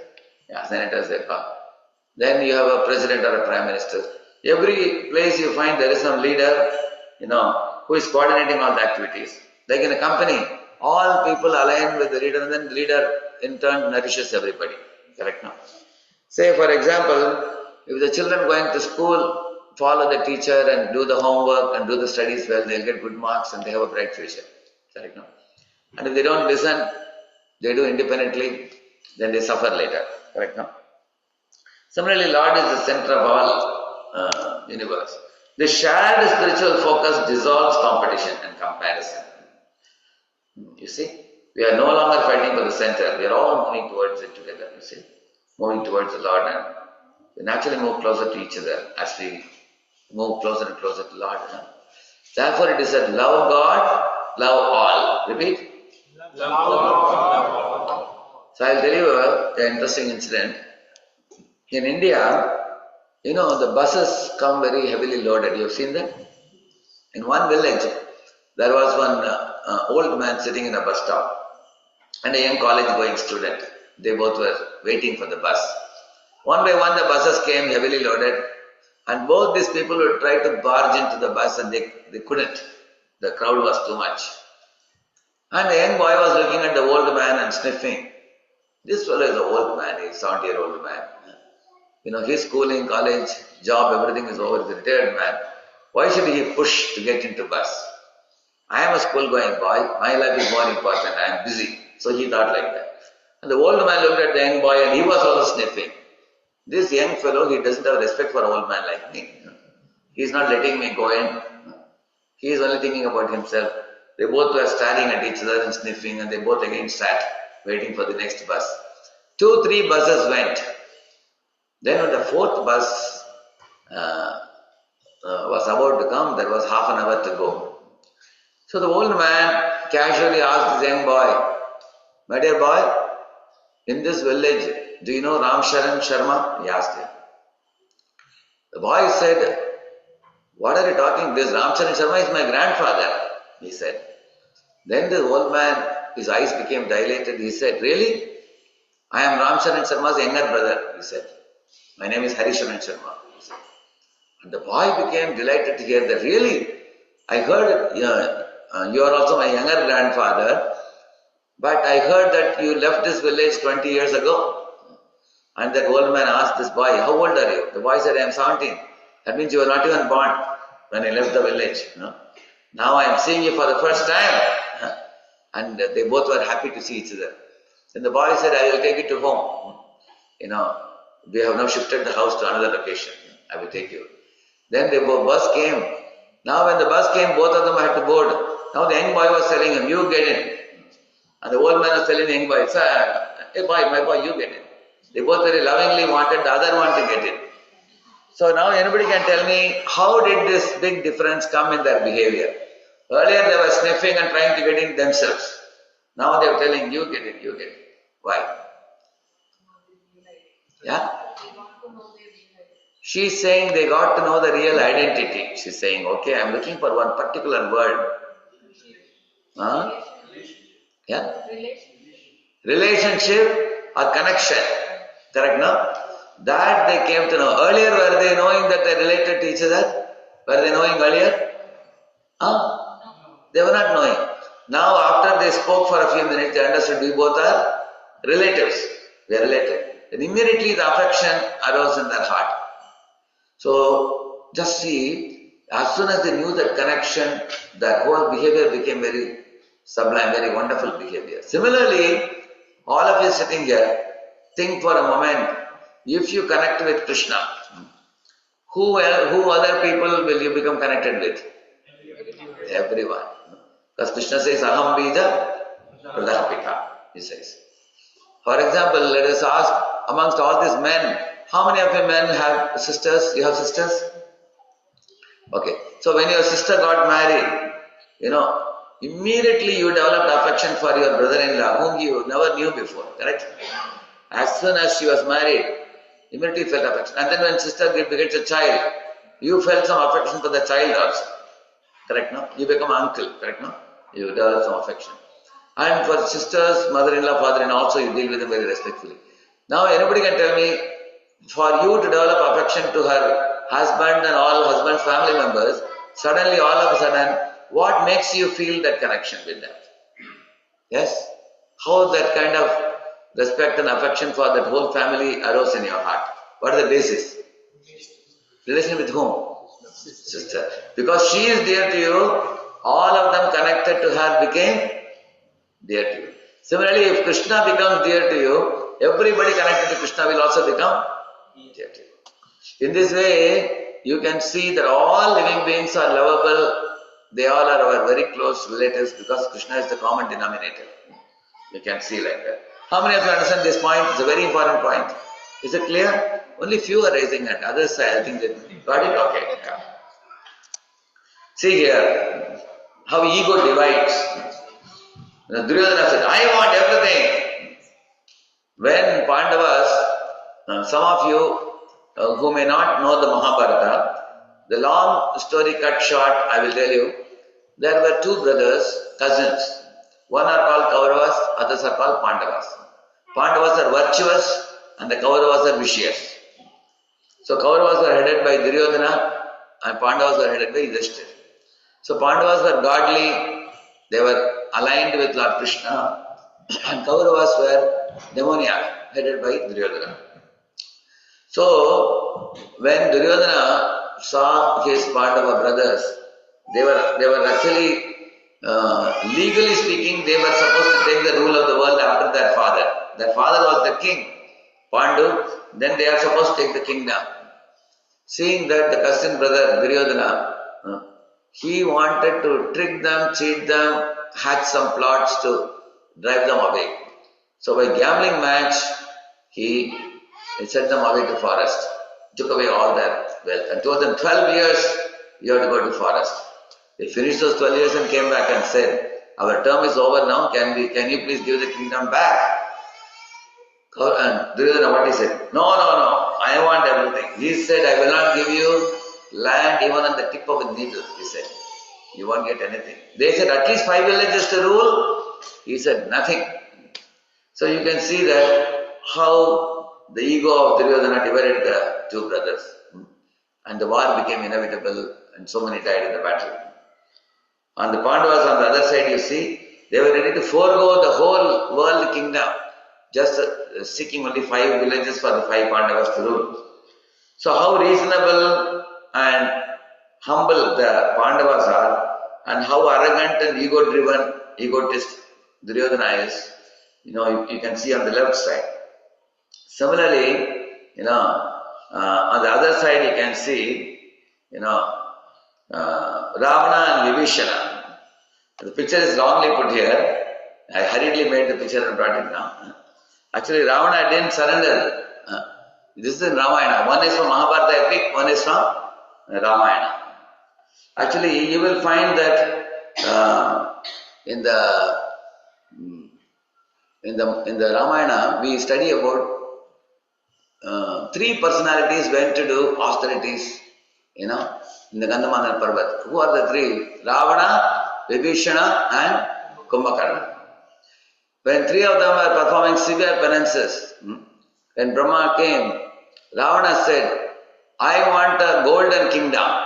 Yeah, senators they call. Then you have a president or a prime minister. Every place you find there is some leader, who is coordinating all the activities. Like in a company, all people align with the leader and then the leader in turn nourishes everybody. Correct now? Say for example, if the children going to school follow the teacher and do the homework and do the studies well, they'll get good marks and they have a bright future. Correct now? And if they don't listen, they do independently, then they suffer later. Correct now? Similarly, Lord is the center of all universe. The shared spiritual focus dissolves competition and comparison. You see, we are no longer fighting for the center. We are all moving towards it together. You see, moving towards the Lord, and we naturally move closer to each other as we move closer and closer to Lord. Therefore, it is said, love God, love all. Repeat. Love God. So I'll tell you an interesting incident. In India, the buses come very heavily loaded. You have seen that? In one village, there was one old man sitting in a bus stop and a young college-going student. They both were waiting for the bus. One by one, the buses came heavily loaded, and both these people would try to barge into the bus and they couldn't. The crowd was too much. And the young boy was looking at the old man and sniffing. This fellow is an old man, he's a 70-year-old man. His schooling, college, job, everything is over. He's a retired man. Why should he push to get into bus? I am a school-going boy. My life is more important. I am busy. So he thought like that. And the old man looked at the young boy and he was also sniffing. This young fellow, he doesn't have respect for an old man like me. He is not letting me go in. He is only thinking about himself. They both were staring at each other and sniffing, and they both again sat, waiting for the next bus. 2, 3 buses went. Then when the 4th bus was about to come, there was half an hour to go. So the old man casually asked his young boy, "My dear boy, in this village, do you know Ram Sharan Sharma?" He asked him. The boy said, "What are you talking? This Ram Sharan Sharma is my grandfather," he said. Then the old man, his eyes became dilated. He said, "Really? I am Ram Sharan Sharma's younger brother," he said. "My name is Harisharan Sharma," he said. And the boy became delighted to hear that. "Really? I heard you are also my younger grandfather, but I heard that you left this village 20 years ago." And that old man asked this boy, "How old are you?" The boy said, "I am 17. That means you were not even born when I left the village. Now I am seeing you for the first time." And they both were happy to see each other. Then the boy said, "I will take you to home. We have now shifted the house to another location. I will take you." Then the bus came. Now when the bus came, both of them had to board. Now the young boy was telling him, "You get in." And the old man was telling the young boy, "Hey boy, my boy, you get in." They both very lovingly wanted the other one to get in. So now anybody can tell me, how did this big difference come in their behavior? Earlier they were sniffing and trying to get in themselves. Now they are telling, "You get in, you get in." Why? Yeah? She's saying they got to know the real identity. She's saying, "Okay, I'm looking for one particular word." Huh? Yeah? Relationship or connection. Correct, no? That they came to know. Earlier, were they knowing that they related to each other? Were they knowing earlier? Huh? They were not knowing. Now, after they spoke for a few minutes, they understood we both are relatives. We are related. Then immediately the affection arose in their heart. So, just see, as soon as they knew that connection, that whole behavior became very sublime, very wonderful behavior. Similarly, all of you sitting here, think for a moment, if you connect with Krishna, who other people will you become connected with? Everyone. Because Krishna says, "Aham bija pradapita," he says. For example, let us ask, amongst all these men, how many of you men have sisters? You have sisters? Okay. So when your sister got married, immediately you developed affection for your brother-in-law, whom you never knew before, correct? As soon as she was married, immediately you felt affection. And then when sister gets a child, you felt some affection for the child also. Correct, no? You become uncle, correct, no? You develop some affection. And for sisters, mother-in-law, father-in-law also, you deal with them very respectfully. Now anybody can tell me, for you to develop affection to her husband and all husband's family members, suddenly all of a sudden, what makes you feel that connection with them? Yes? How that kind of respect and affection for that whole family arose in your heart? What is the basis? Relation with whom? Sister. Because she is dear to you, all of them connected to her became dear to you. Similarly, if Krishna becomes dear to you, everybody connected to Krishna will also become dear to you. In this way, you can see that all living beings are lovable. They all are our very close relatives because Krishna is the common denominator. You can see like that. How many of you understand this point? It's a very important point. Is it clear? Only few are raising it. Others, I think they got it. Okay. Yeah. See here, how ego divides. Duryodhana said, "I want everything." When Pandavas, some of you who may not know the Mahabharata, the long story cut short, I will tell you, there were two brothers, cousins. One are called Kauravas, others are called Pandavas. Pandavas are virtuous and the Kauravas are vicious. So Kauravas were headed by Duryodhana and Pandavas were headed by Yudhishthira. So Pandavas were godly, they were aligned with Lord Krishna, and Kauravas were demoniac, headed by Duryodhana. So when Duryodhana saw his Pandava brothers, they were actually, legally speaking, they were supposed to take the rule of the world after their father. Their father was the king, Pandu, then they are supposed to take the kingdom. Seeing that the cousin brother Duryodhana he wanted to trick them, cheat them, hatch some plots to drive them away. So by gambling match, he sent them away to forest, took away all their wealth, and told them 12 years you have to go to forest. They finished those 12 years and came back and said, our term is over now, can you please give the kingdom back? And Duryodhana, what he said? No, I want everything. He said, I will not give you land even on the tip of a needle, he said. You won't get anything. They said, at least 5 villages to rule. He said, nothing. So you can see that how the ego of Duryodhana divided the two brothers. And the war became inevitable and so many died in the battle. On the Pandavas on the other side, you see, they were ready to forego the whole world kingdom, just seeking only 5 villages for the 5 Pandavas to rule. So how reasonable and humble the Pandavas are, and how arrogant and ego-driven, egotist Duryodhana is, you can see on the left side. Similarly, on the other side you can see, Ravana and Vibhishana. The picture is wrongly put here. I hurriedly made the picture and brought it down. Actually, Ravana didn't surrender. This is in Ramayana. One is from Mahabharata epic, one is from Ramayana. Actually, you will find that in the Ramayana, we study about 3 personalities went to do austerities, in the Gandhamana Parvat. Who are the 3? Ravana, Vibhishana and Kumbhakarna. When 3 of them were performing severe penances, when Brahma came, Ravana said, I want a golden kingdom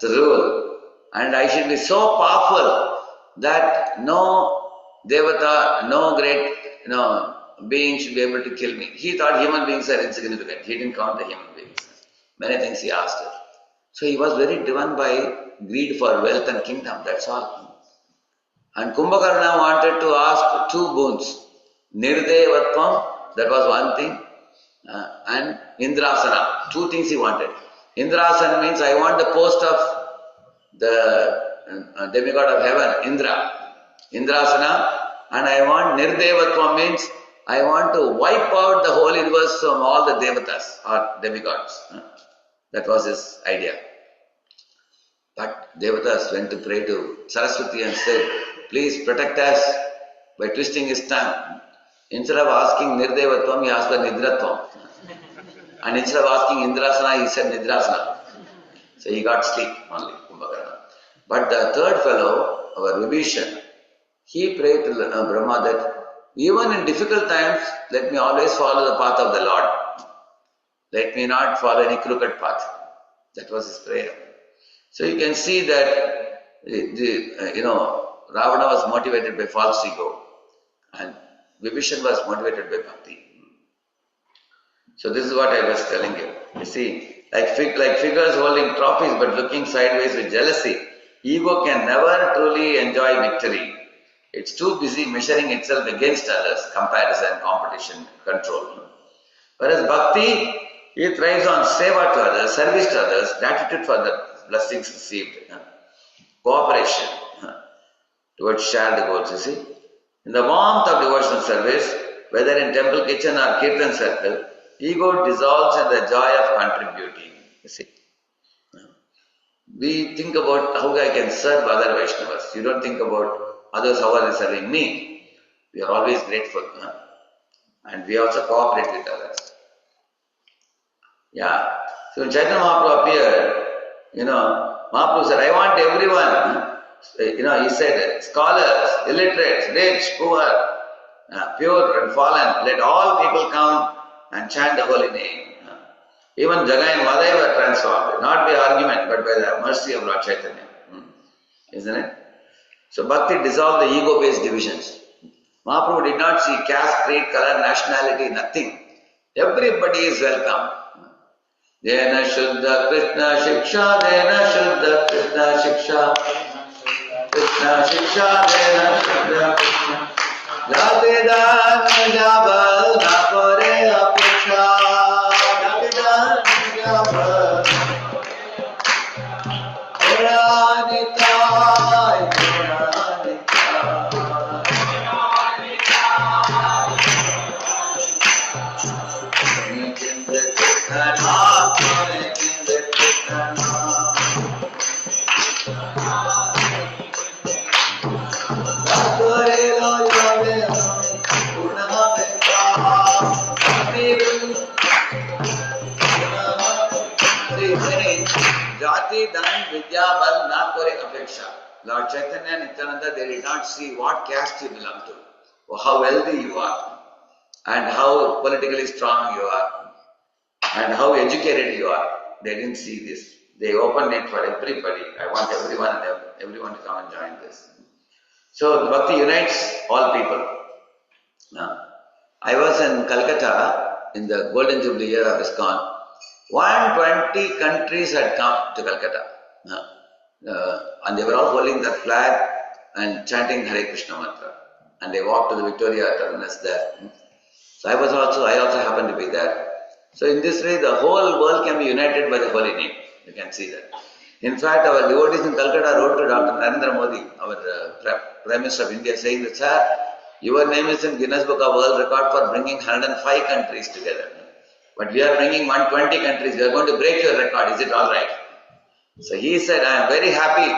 to rule, and I should be so powerful that no devata, no great being should be able to kill me. He thought human beings are insignificant. He didn't count the human beings. Many things he asked her. So he was very driven by greed for wealth and kingdom, that's all. And Kumbhakarna wanted to ask 2 boons. Nirdevatvam, that was one thing, and Indrasana, 2 things he wanted. Indrasana means I want the post of the demigod of heaven, Indra. Indrasana, and I want Nirdevatvam means I want to wipe out the whole universe from all the devatas or demigods. That was his idea. But devatas went to pray to Saraswati and said, please protect us by twisting his tongue. Instead of asking Nirdevatvam, he asked for Nidratvam. And instead of asking Indrasana, he said Nidrasana. So he got sleep only, Kumbhakarna. But the third fellow, our Vibhishan, he prayed to Brahma that even in difficult times, let me always follow the path of the Lord. Let me not follow any crooked path. That was his prayer. So you can see that Ravana was motivated by false ego, and Vibhishan was motivated by bhakti. So this is what I was telling you. You see, like figures holding trophies but looking sideways with jealousy, ego can never truly enjoy victory. It's too busy measuring itself against others, comparison, competition, control. Whereas bhakti, it thrives on seva to others, service to others, gratitude for the blessings received, cooperation towards shared goals, you see. In the warmth of devotional service, whether in temple kitchen or kirtan circle, ego dissolves in the joy of contributing, you see. We think about how I can serve other Vaishnavas. You don't think about others, how are they serving me. We are always grateful. And we also cooperate with others. Yeah. So when Chaitanya Mahaprabhu appeared, Mahaprabhu said, I want everyone, he said, scholars, illiterates, rich, poor, pure and fallen, let all people come and chant the holy name. Even Jagai and Madai were transformed, not by argument, but by the mercy of Lord Chaitanya. Isn't it? So bhakti dissolved the ego-based divisions. Mahaprabhu did not see caste, creed, color, nationality, nothing. Everybody is welcome. Dena Shuddha Krishna Shiksha, Dena Shuddha Krishna Shiksha, Krishna Shiksha, Dena Shuddha Krishna. Japidan Jabal Napore Apiksha, Japidan Jabal. Jati Dan Vidya Bal Na Kore Apeksha. Lord Chaitanya and Nityananda, they did not see what caste you belong to, or how wealthy you are, and how politically strong you are, and how educated you are. They didn't see this. They opened it for everybody. I want everyone to come and join this. So Bhakti unites all people. I was in Calcutta in the Golden Jubilee year of ISKCON. 120 countries had come to Calcutta. And they were all holding the flag and chanting Hare Krishna mantra. And they walked to the Victoria terminus there. So I also happened to be there. So in this way, the whole world can be united by the holy name. You can see that. In fact, our devotees in Calcutta wrote to Dr. Narendra Modi, our Prime Minister of India, saying that, sir, your name is in Guinness Book of World Record for bringing 105 countries together. But we are bringing 120 countries. We are going to break your record. Is it all right? So he said, I am very happy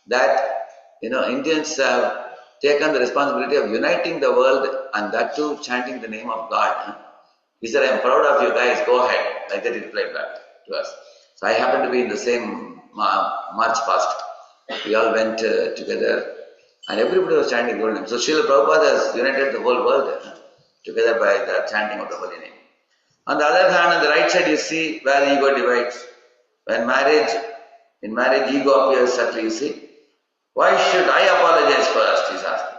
that Indians have taken the responsibility of uniting the world, and that too chanting the name of God. He said, I am proud of you guys. Go ahead. Like that he replied back to us. So I happened to be in the same march past. We all went together, and everybody was chanting the holy name. So Srila Prabhupada has united the whole world together by the chanting of the holy name. On the other hand, on the right side, you see where ego divides. When in marriage, ego appears subtly, you see. Why should I apologize first, he's asking.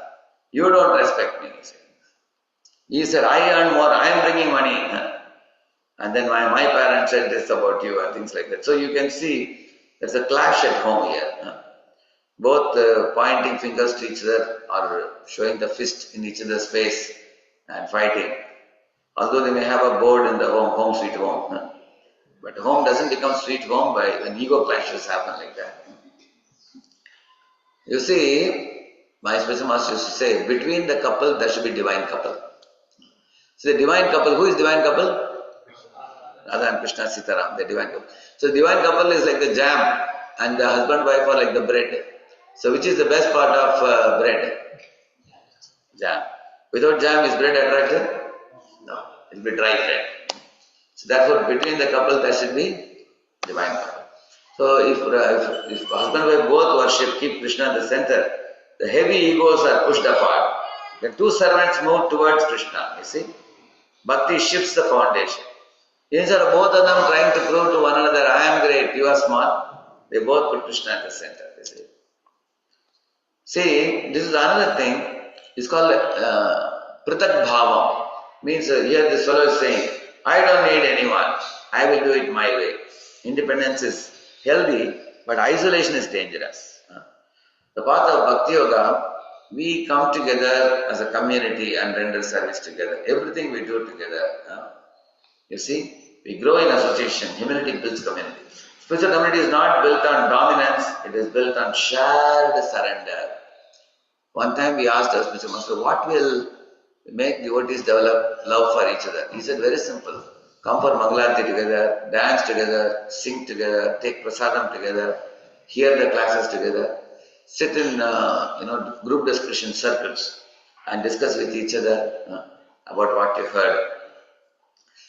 You don't respect me, he said. He said, I earn more, I am bringing money. And then my parents said this about you and things like that. So you can see there's a clash at home here. Both pointing fingers to each other or showing the fist in each other's face and fighting. Although they may have a board in the home sweet home. But home doesn't become sweet home when ego clashes happen like that. You see, my spiritual master used to say, between the couple there should be divine couple. So the divine couple, who is divine couple? Radha and Krishna Sitaram, the divine couple. So the divine couple is like the jam, and the husband and wife are like the bread. So which is the best part of bread? Jam. Without jam, is bread attractive? No, it will be dry bread. So therefore, between the couple there should be divine couple. So if husband and wife both worship, keep Krishna at the center, the heavy egos are pushed apart. The two servants move towards Krishna, you see. Bhakti shifts the foundation. Instead of both of them trying to prove to one another, I am great, you are small, they both put Krishna at the center, you see. See, this is another thing, it's called Pratak Bhavam. Means here this fellow is saying, I don't need anyone, I will do it my way. Independence is healthy, but isolation is dangerous. The path of Bhakti Yoga, we come together as a community and render service together. Everything we do together. You see, we grow in association. Humility builds community. Spiritual community is not built on dominance, it is built on shared surrender. One time we asked our spiritual master, what will make devotees develop love for each other? He said, very simple. Come for Mangalarti together, dance together, sing together, take prasadam together, hear the classes together, sit in group discussion circles and discuss with each other about what you heard.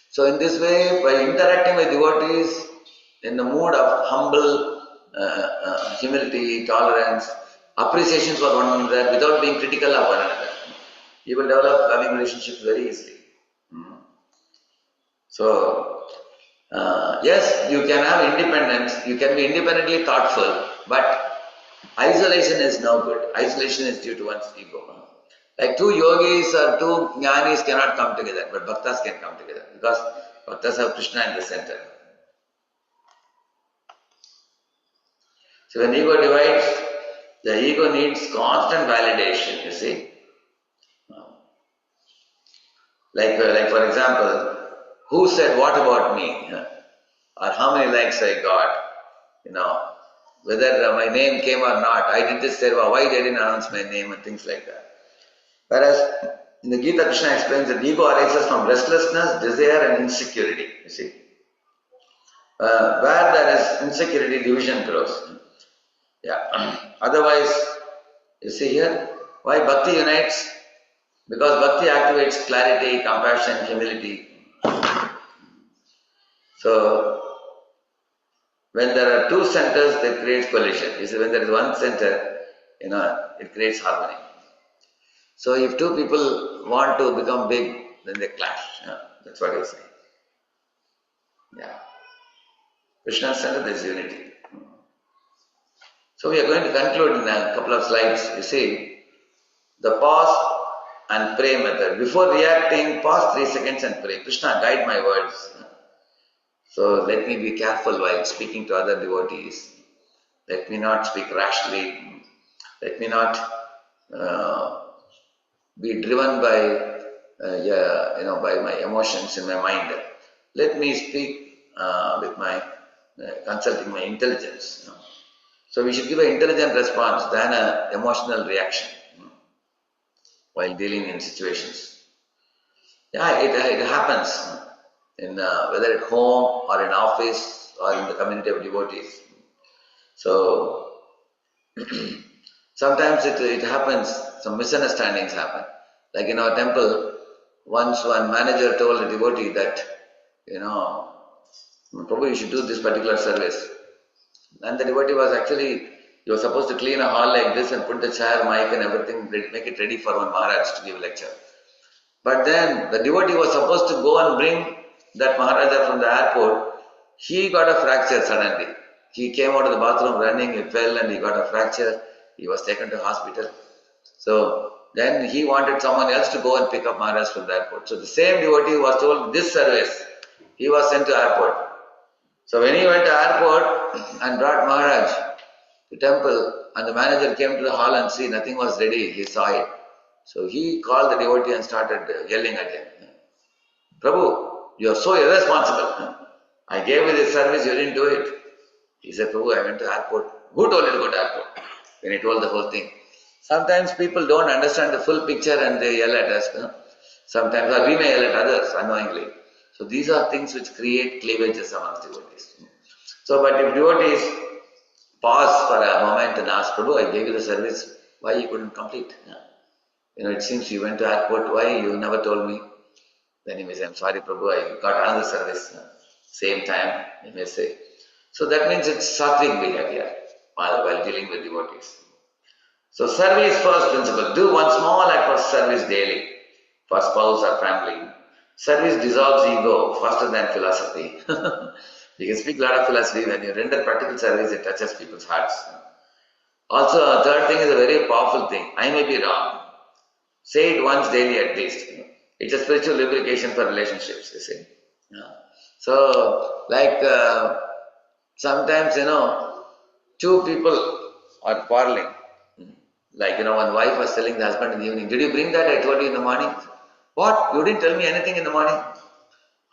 So in this way, by interacting with devotees in the mood of humble humility, tolerance, appreciation for one another without being critical of one another, you will develop loving relationships very easily. So, yes, you can have independence, you can be independently thoughtful, but isolation is no good. Isolation is due to one's ego. Like two yogis or two jnanis cannot come together, but bhaktas can come together because bhaktas have Krishna in the center. So when ego divides, the ego needs constant validation, you see. Like for example, who said what about me? Or how many likes I got? whether my name came or not. I did this seva, why they didn't announce my name and things like that. Whereas in the Gita, Krishna explains that ego arises from restlessness, desire and insecurity. You see, where there is insecurity, division grows. Yeah. Otherwise, you see here, why bhakti unites? Because bhakti activates clarity, compassion, humility. So, when there are two centers, that creates collision. You see, when there is one center, it creates harmony. So, if two people want to become big, then they clash. That's what you say. Yeah. Krishna's center, there is unity. So, we are going to conclude in a couple of slides. You see, the pause and pray method. Before reacting, pause 3 seconds and pray. Krishna, guide my words. So let me be careful while speaking to other devotees. Let me not speak rashly. Let me not be driven by by my emotions in my mind. Let me speak with my consulting my intelligence. So we should give an intelligent response than an emotional reaction while dealing in situations. Yeah, it happens in whether at home or in office or in the community of devotees. So sometimes it happens, some misunderstandings happen. Like in our temple, once one manager told a devotee that, Prabhu, you should do this particular service. And the devotee was actually, you were supposed to clean a hall like this and put the chair, mic and everything, make it ready for one Maharaj to give a lecture. But then the devotee was supposed to go and bring that Maharaja from the airport. He got a fracture suddenly. He came out of the bathroom running, he fell and he got a fracture. He was taken to hospital. So then he wanted someone else to go and pick up Maharaj from the airport. So the same devotee was told this service. He was sent to airport. So when he went to airport and brought Maharaj to temple and the manager came to the hall and see nothing was ready, he saw it. So he called the devotee and started yelling at him. Prabhu, you are so irresponsible. I gave you this service, you didn't do it. He said, Prabhu, I went to airport. Who told you to go to airport? When he told the whole thing. Sometimes people don't understand the full picture and they yell at us. Sometimes, or we may yell at others unknowingly. So these are things which create cleavages amongst devotees. So, but if devotees pause for a moment and ask, Prabhu, I gave you the service, why you couldn't complete? It seems you went to airport, why you never told me? Then he may say, I'm sorry Prabhu, I got another service. Same time, he may say. So that means it's sattvic behavior while dealing with devotees. So service first principle. Do one small act of service daily for spouse or family. Service dissolves ego faster than philosophy. You can speak a lot of philosophy. When you render practical service, it touches people's hearts. Also, a third thing is a very powerful thing. I may be wrong. Say it once daily at least. It's a spiritual lubrication for relationships, you see. So, like sometimes, two people are quarreling. Like, one wife was telling the husband in the evening, did you bring that? I told you in the morning. What? You didn't tell me anything in the morning?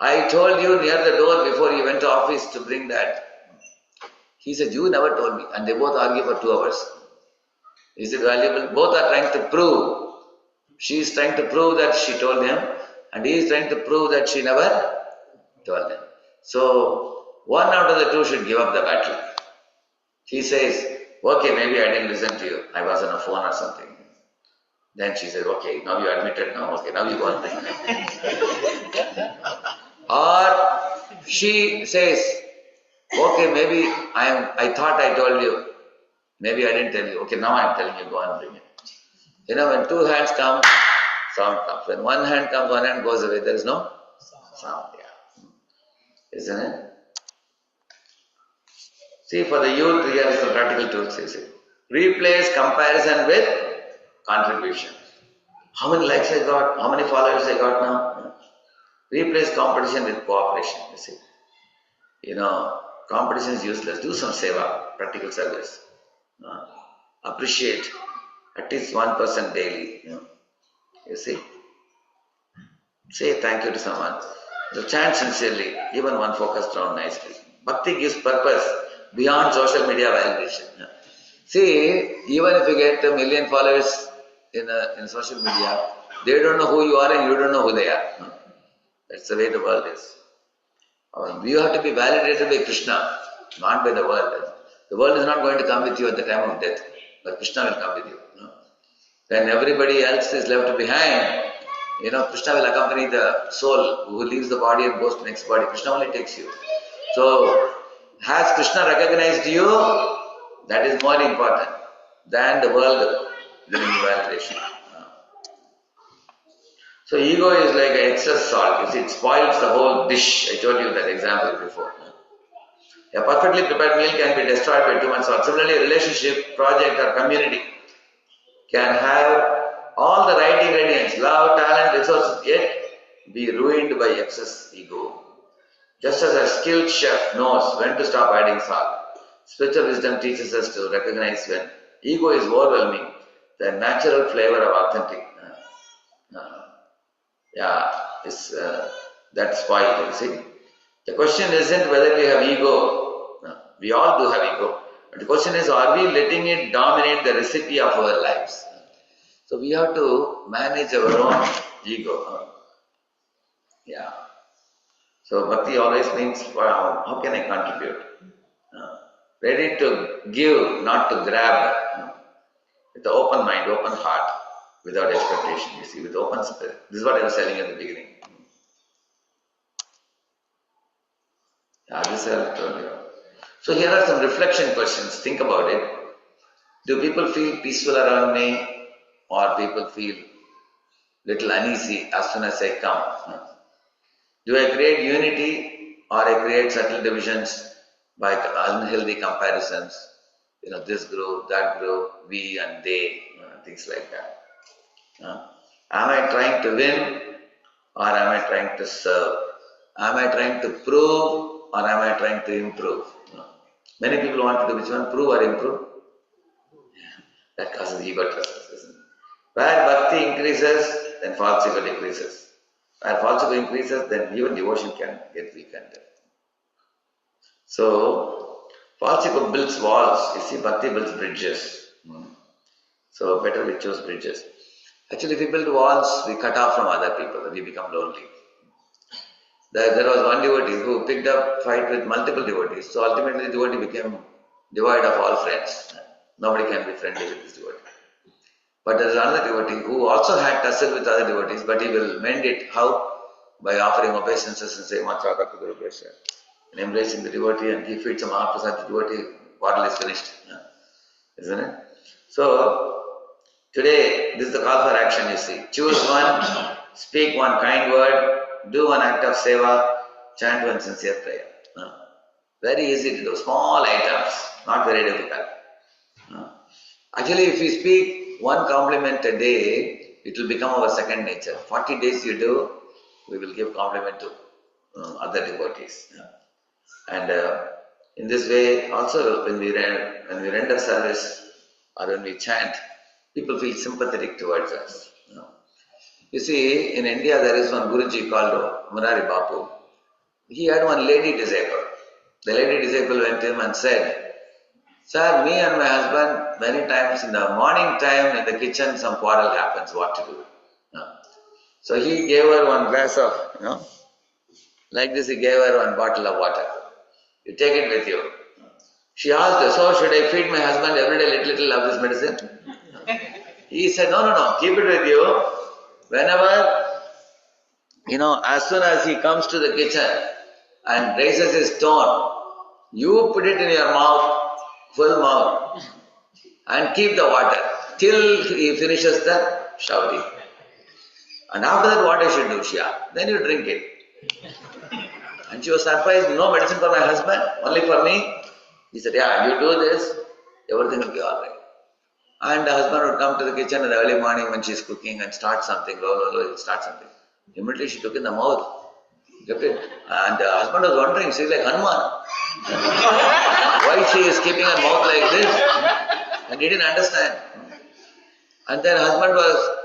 I told you near the door before you went to office to bring that. He said, you never told me. And they both argue for 2 hours. Is it valuable? Both are trying to prove. She is trying to prove that she told him, and he is trying to prove that she never told him. So, one out of the two should give up the battle. He says, okay, maybe I didn't listen to you. I was on a phone or something. Then she says, okay, now you admitted now. Okay, now you go on. Or she says, okay, maybe I thought I told you. Maybe I didn't tell you. Okay, now I'm telling you, go and bring it. When two hands come, sound comes. When one hand comes, one hand goes away. There is no sound. Yeah. Isn't it? See, for the youth, here is the practical tools. You see. Replace comparison with contribution. How many likes I got? How many followers I got now? Replace competition with cooperation. You see. Competition is useless. Do some seva, practical service. Appreciate at least 1% daily. You see. Say thank you to someone. So chant sincerely, even one focused round nicely. Bhakti gives purpose beyond social media validation. See, even if you get 1 million followers in social media, they don't know who you are and you don't know who they are. That's the way the world is. You have to be validated by Krishna, not by the world. The world is not going to come with you at the time of death, but Krishna will come with you. When everybody else is left behind, Krishna will accompany the soul who leaves the body and goes to the next body. Krishna only takes you. So, has Krishna recognized you? That is more important than the world living validation. So ego is like an excess salt. It spoils the whole dish. I told you that example before. A perfectly prepared meal can be destroyed by too much salt. Similarly, a relationship, project or community can have all the right ingredients, love, talent, resources, yet be ruined by excess ego. Just as a skilled chef knows when to stop adding salt, spiritual wisdom teaches us to recognize when ego is overwhelming the natural flavor of authentic. That's spoiled, you see. The question isn't whether we have ego. No, we all do have ego. But the question is, are we letting it dominate the recipe of our lives? So we have to manage our own ego. So bhakti always means, wow, how can I contribute? Ready to give, not to grab. With an open mind, open heart, without expectation, you see, with open spirit. This is what I was telling at the beginning. This I told you. So here are some reflection questions. Think about it. Do people feel peaceful around me, or people feel little uneasy as soon as I come? Do I create unity, or I create subtle divisions by unhealthy comparisons? This group, that group, we and they, things like that. Am I trying to win, or am I trying to serve? Am I trying to prove, or am I trying to improve? Many people want to do which one, prove or improve? That causes ego troubles, isn't it? Where bhakti increases, then false ego decreases. Where false ego increases, then even devotion can get weakened. So, false ego builds walls. You see, bhakti builds bridges. So, better we choose bridges. Actually, if we build walls, we cut off from other people, we become lonely. There was one devotee who picked up fight with multiple devotees. So ultimately the devotee became devoid of all friends. Nobody can be friendly with this devotee. But there is another devotee who also had tussle with other devotees, but he will mend it. How? By offering obeisances and saying, Machaka to Guru Bless you. And embracing the devotee, and he feeds a Mahaprasad to the devotee, quarrel is finished. Isn't it? So, today, this is the call for action, you see. Choose one, speak one kind word, do one act of seva, chant one sincere prayer. Very easy to do, small items, not very difficult. Actually, if we speak one compliment a day, it will become our second nature. 40 days you do, we will give compliment to other devotees. And in this way, also when we render service or when we chant, people feel sympathetic towards us. You see, in India there is one Guruji called Murari Bapu. He had one lady disciple. The lady disciple went to him and said, Sir, me and my husband, many times in the morning time in the kitchen some quarrel happens, what to do? So he gave her one glass of, like this he gave her one bottle of water. You take it with you. She asked, so should I feed my husband every day little of this medicine? He said, no, keep it with you. Whenever, as soon as he comes to the kitchen and raises his tone, you put it in your mouth, full mouth, and keep the water till he finishes the shouting. And after that, what I should do, Shia? Then you drink it. And she was surprised, no medicine for my husband, only for me. He said, yeah, you do this, everything will be alright. And the husband would come to the kitchen in the early morning when she is cooking and start something, he'll start something. Immediately she took in the mouth, kept it. And the husband was wondering, she's like Hanuman. Why she is keeping her mouth like this? And he didn't understand. And then husband was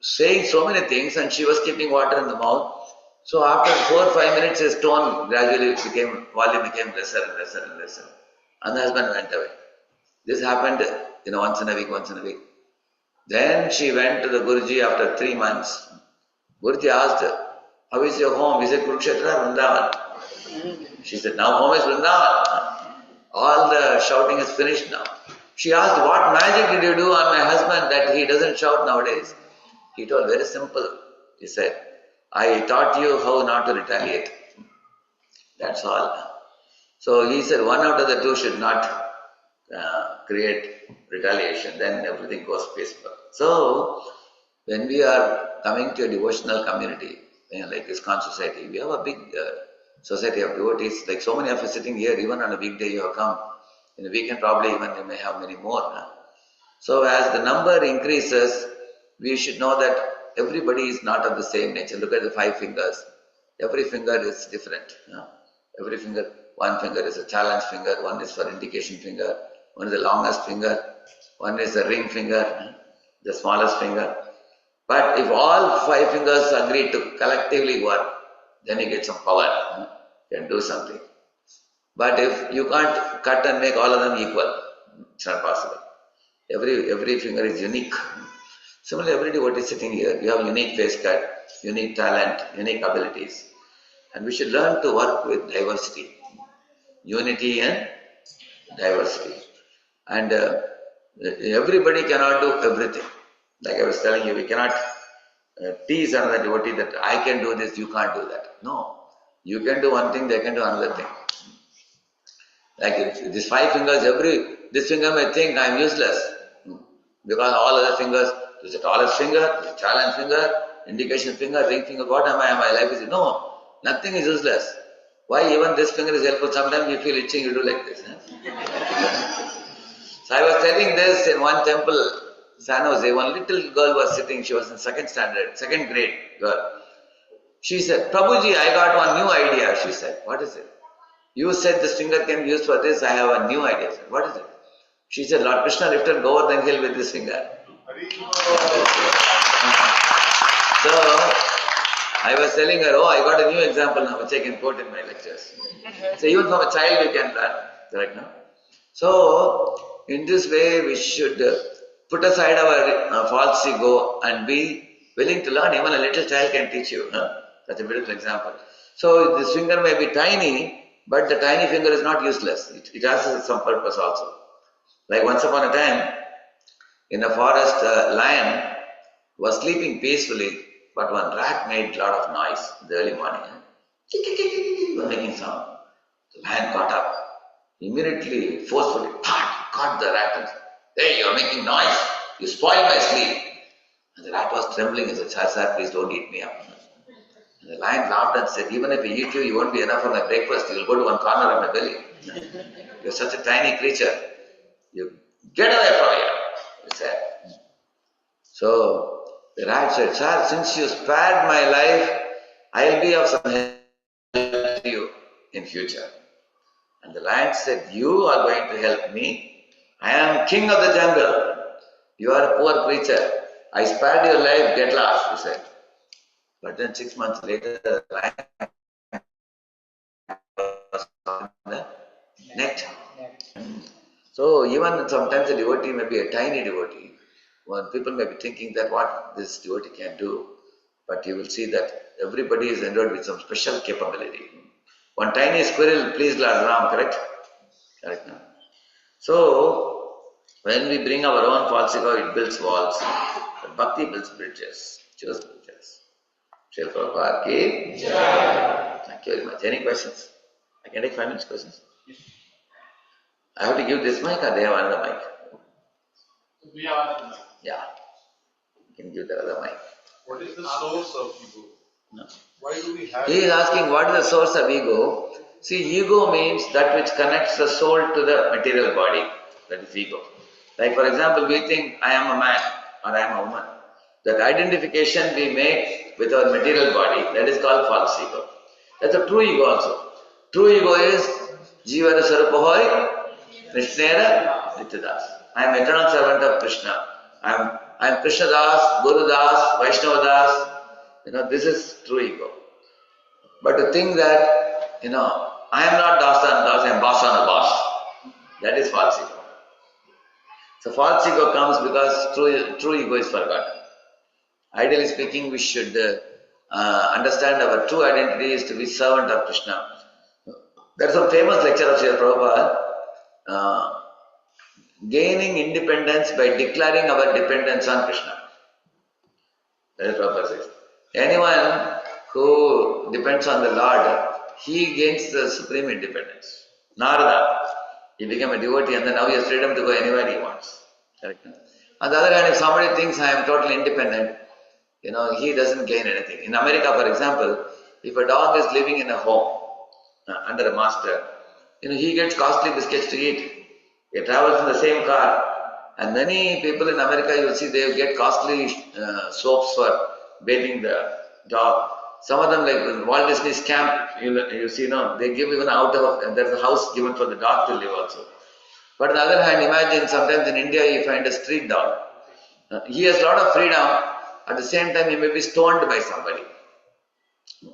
saying so many things and she was keeping water in the mouth. So after 4 or 5 minutes his tone gradually volume became lesser and lesser and lesser. And the husband went away. This happened, once in a week. Then she went to the Guruji after 3 months. Guruji asked her, how is your home? He said, Kurukshetra, Vrindavan. She said, now home is Vrindavan. All the shouting is finished now. She asked, what magic did you do on my husband that he doesn't shout nowadays? He told, very simple. He said, I taught you how not to retaliate. That's all. So he said, one out of the two should not create retaliation. Then everything goes peaceful. So, when we are coming to a devotional community, like ISKCON society, we have a big society of devotees. Like so many of us sitting here, even on a weekday you have come. In a weekend probably even you may have many more. So as the number increases, we should know that everybody is not of the same nature. Look at the 5 fingers. Every finger is different. Every finger, one finger is a challenge finger, one is for indication finger, one is the longest finger, one is the ring finger, the smallest finger. But if all 5 fingers agree to collectively work, then you get some power. You can do something. But if you can't cut and make all of them equal, it's not possible. Every finger is unique. Similarly, every devotee sitting here, you have unique face cut, unique talent, unique abilities. And we should learn to work with diversity, unity and diversity. And everybody cannot do everything. Like I was telling you, we cannot tease another devotee that I can do this, you can't do that. No. You can do one thing, they can do another thing. Like if these 5 fingers, this finger may think I am useless. Because all other fingers, there's the tallest finger, there's the challenge finger, indication finger, ring finger, what am I? My life is, no, nothing is useless. Why even this finger is helpful? Sometimes you feel itching, you do like this. So I was telling this in one temple, San Jose, one little girl was sitting, she was in second grade girl. She said, Prabhuji, I got one new idea, she said. What is it? You said this finger can be used for this, I have a new idea. I said, what is it? She said, Lord Krishna lifted Govardhan hill with this finger. So, I was telling her, I got a new example now, which I can quote in my lectures. So, even from a child you can learn, correct now? So, in this way, we should put aside our false ego and be willing to learn. Even a little child can teach you. That's a beautiful example. So, this finger may be tiny, but the tiny finger is not useless. It has some purpose also. Like once upon a time, in a forest, a lion was sleeping peacefully, but one rat made a lot of noise in the early morning. Was making sound. The lion got up. Immediately, forcefully, caught the rat and said, hey, you're making noise. You spoil my sleep. And the rat was trembling and said, sir, please don't eat me up. And the lion laughed and said, even if I eat you, you won't be enough for my breakfast. You'll go to one corner of my belly. You're such a tiny creature. You get away from here, he said. So the rat said, sir, since you spared my life, I'll be of some help to you in future. And the lion said, you are going to help me. I am king of the jungle. You are a poor creature. I spared your life, get lost, he said. But then 6 months later, the lion was on the net. So even sometimes a devotee may be a tiny devotee. When people may be thinking that what this devotee can do, but you will see that everybody is endowed with some special capability. One tiny squirrel pleased Lord Ram, correct? Correct now. So when we bring our own false ego, it builds walls. But bhakti builds bridges. Choose bridges. Srila Prabhupada ki Jai. Thank you very much. Any questions? I can take 5 minutes questions. I have to give this mic or they have another mic? We have another mic. Yeah. You can give the other mic. What is the source of ego? No. Why do we have He is asking what is the source of ego. See, ego means that which connects the soul to the material body. That is ego. Like for example, we think I am a man or I am a woman. That identification we make with our material body, that is called false ego. That's a true ego also. True ego is Jivara Sarupahoy, Krishnera Nityadas. I am eternal servant of Krishna. I am Krishna Das, Guru Das, Vaishnava Das. This is true ego. But to think that, I am not Das and Das, I am boss on a boss. That is false ego. So false ego comes because true ego is forgotten. Ideally speaking, we should understand our true identity is to be servant of Krishna. There is a famous lecture of Srila Prabhupada, gaining independence by declaring our dependence on Krishna. That is Prabhupada says. Anyone who depends on the Lord, he gains the supreme independence. Narada, he became a devotee and then now he has freedom to go anywhere he wants. Correct? On the other hand, if somebody thinks I am totally independent, he doesn't gain anything. In America, for example, if a dog is living in a home under a master, he gets costly biscuits to eat. He travels in the same car. And many people in America, you will see they get costly soaps for bathing the dog. Some of them, like in Walt Disney's camp, you see, they give even there's a house given for the dog to live also. But on the other hand, imagine sometimes in India you find a street dog. He has a lot of freedom. At the same time, he may be stoned by somebody.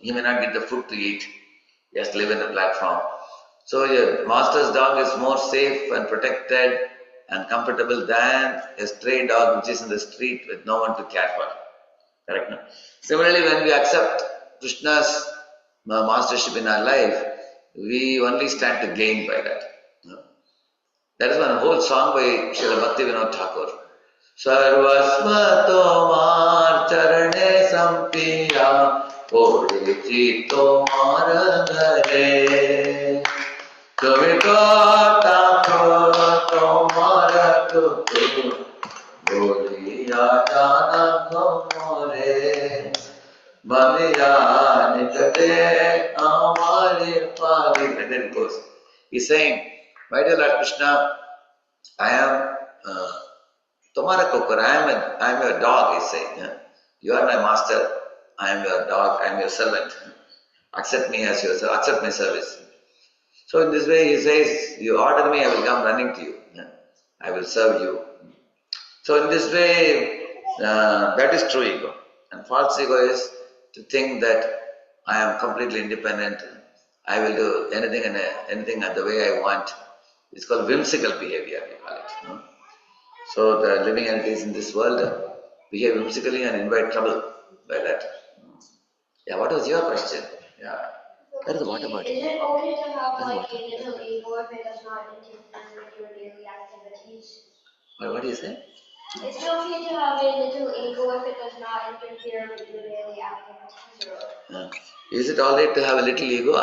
He may not get the food to eat. He has to live in a platform. So your master's dog is more safe and protected and comfortable than a stray dog which is in the street with no one to care for. Correct? No? Similarly, when we accept Krishna's mastership in our life, we only stand to gain by that. That is one whole song by Srila Bhakti Vinod Thakur. Sarvasma tomar charane sampiya porichi tomar gare Kavita tako tomar tutu boliya jana gomore Bamiya nikate amari pari. And then it goes. He's saying, my dear Lord Krishna, I am Tomara Kokor, I am your dog, he's saying. Yeah? You are my master, I am your dog, I am your servant. Accept me as your servant, accept my service. So in this way he says, you order me, I will come running to you. Yeah? I will serve you. So in this way, that is true ego. And false ego is to think that I am completely independent, I will do anything the way I want. It's called whimsical behavior, we call it. No? So the living entities in this world behave whimsically and invite trouble by that. Yeah, what was your question? Yeah. That is the water bottle. Is it okay to have like a little ego if it does not interfere with your daily activities? What do you say? Is it okay to have a little ego if it does not interfere with your daily activities? Is it alright to have a little ego?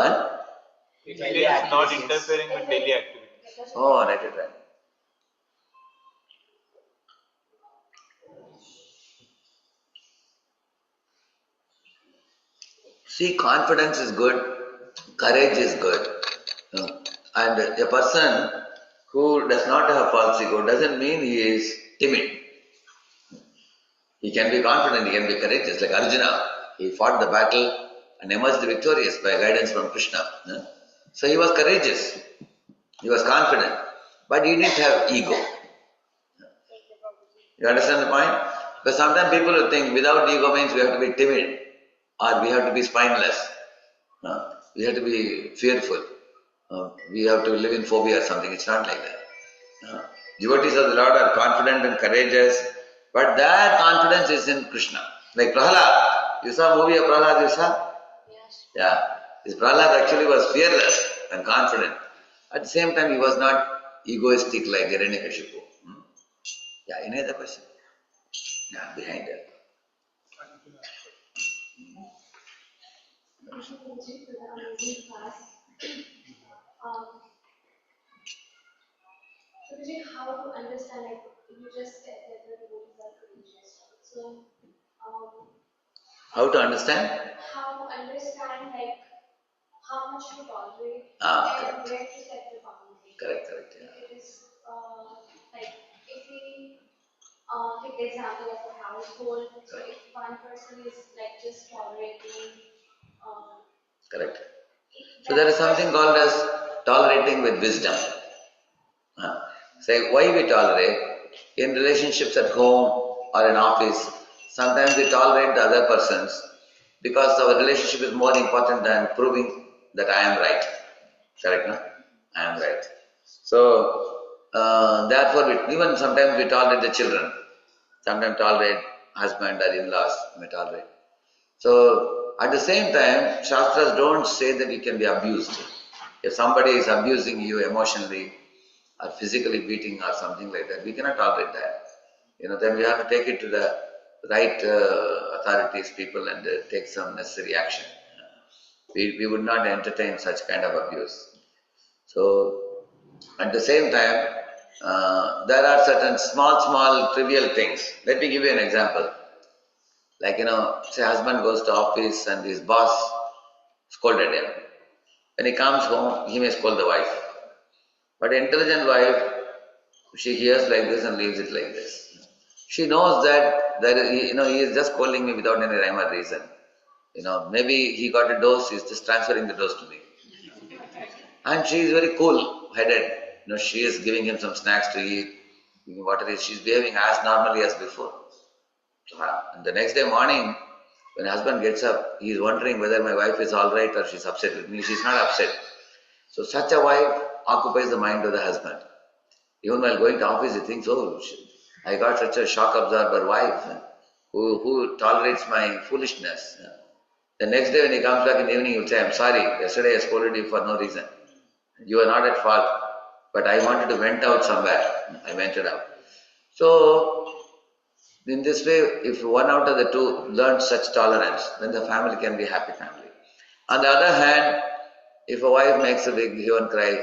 If it is not interfering with daily activities. Oh, right. See, confidence is good, courage is good. And a person who does not have false ego doesn't mean he is timid. He can be confident, he can be courageous. Like Arjuna, he fought the battle and emerged victorious by guidance from Krishna. So he was courageous, he was confident, but he didn't have ego. You understand the point? Because sometimes people will think without ego means we have to be timid or we have to be spineless. We have to be fearful. We have to live in phobia or something. It's not like that. Devotees of the Lord are confident and courageous, but their confidence is in Krishna. Like Prahlad. You saw movie of Prahlad, you saw? Yes. Yeah. This Prahlad actually was fearless and confident. At the same time, he was not egoistic like Hiranyakashipu. Yeah, any other question? Yeah, behind her. Thank you for the amazing class. How to understand, like you just said that the devotees are courageous. So, How to understand? how to understand like how much to tolerate Correct. and where to set the boundary. Correct, yeah. If it is like if we take the example of a household, so if one person is like just tolerating. Correct. So there is something called as tolerating with wisdom. Say why we tolerate in relationships at home or in office. Sometimes we tolerate the other persons because our relationship is more important than proving that I am right. Correct, no? I am right. So Therefore, even sometimes we tolerate the children, sometimes tolerate husband or in-laws, we tolerate. So, at the same time, Shastras don't say that you can be abused. If somebody is abusing you emotionally or physically beating or something like that, we cannot tolerate that. Then we have to take it to the right authorities, people, and take some necessary action. We would not entertain such kind of abuse. So, at the same time, there are certain small, trivial things. Let me give you an example. Like, say husband goes to office and his boss scolded him. When he comes home, he may scold the wife. But intelligent wife, she hears like this and leaves it like this. She knows that he is just scolding me without any rhyme or reason. Maybe he got a dose, he's just transferring the dose to me. And she is very cool-headed. She is giving him some snacks to eat, what it is. She's behaving as normally as before. And the next day morning, when husband gets up, he is wondering whether my wife is all right or she's upset with me. She's not upset. So such a wife occupies the mind of the husband. Even while going to office, he thinks, oh, I got such a shock absorber wife who tolerates my foolishness. The next day when he comes back in the evening, he will say, I'm sorry, yesterday I scolded you for no reason. You are not at fault, but I wanted to vent out somewhere. I vented out. So, in this way, if one out of the two learns such tolerance, then the family can be a happy family. On the other hand, if a wife makes a big hue and cry,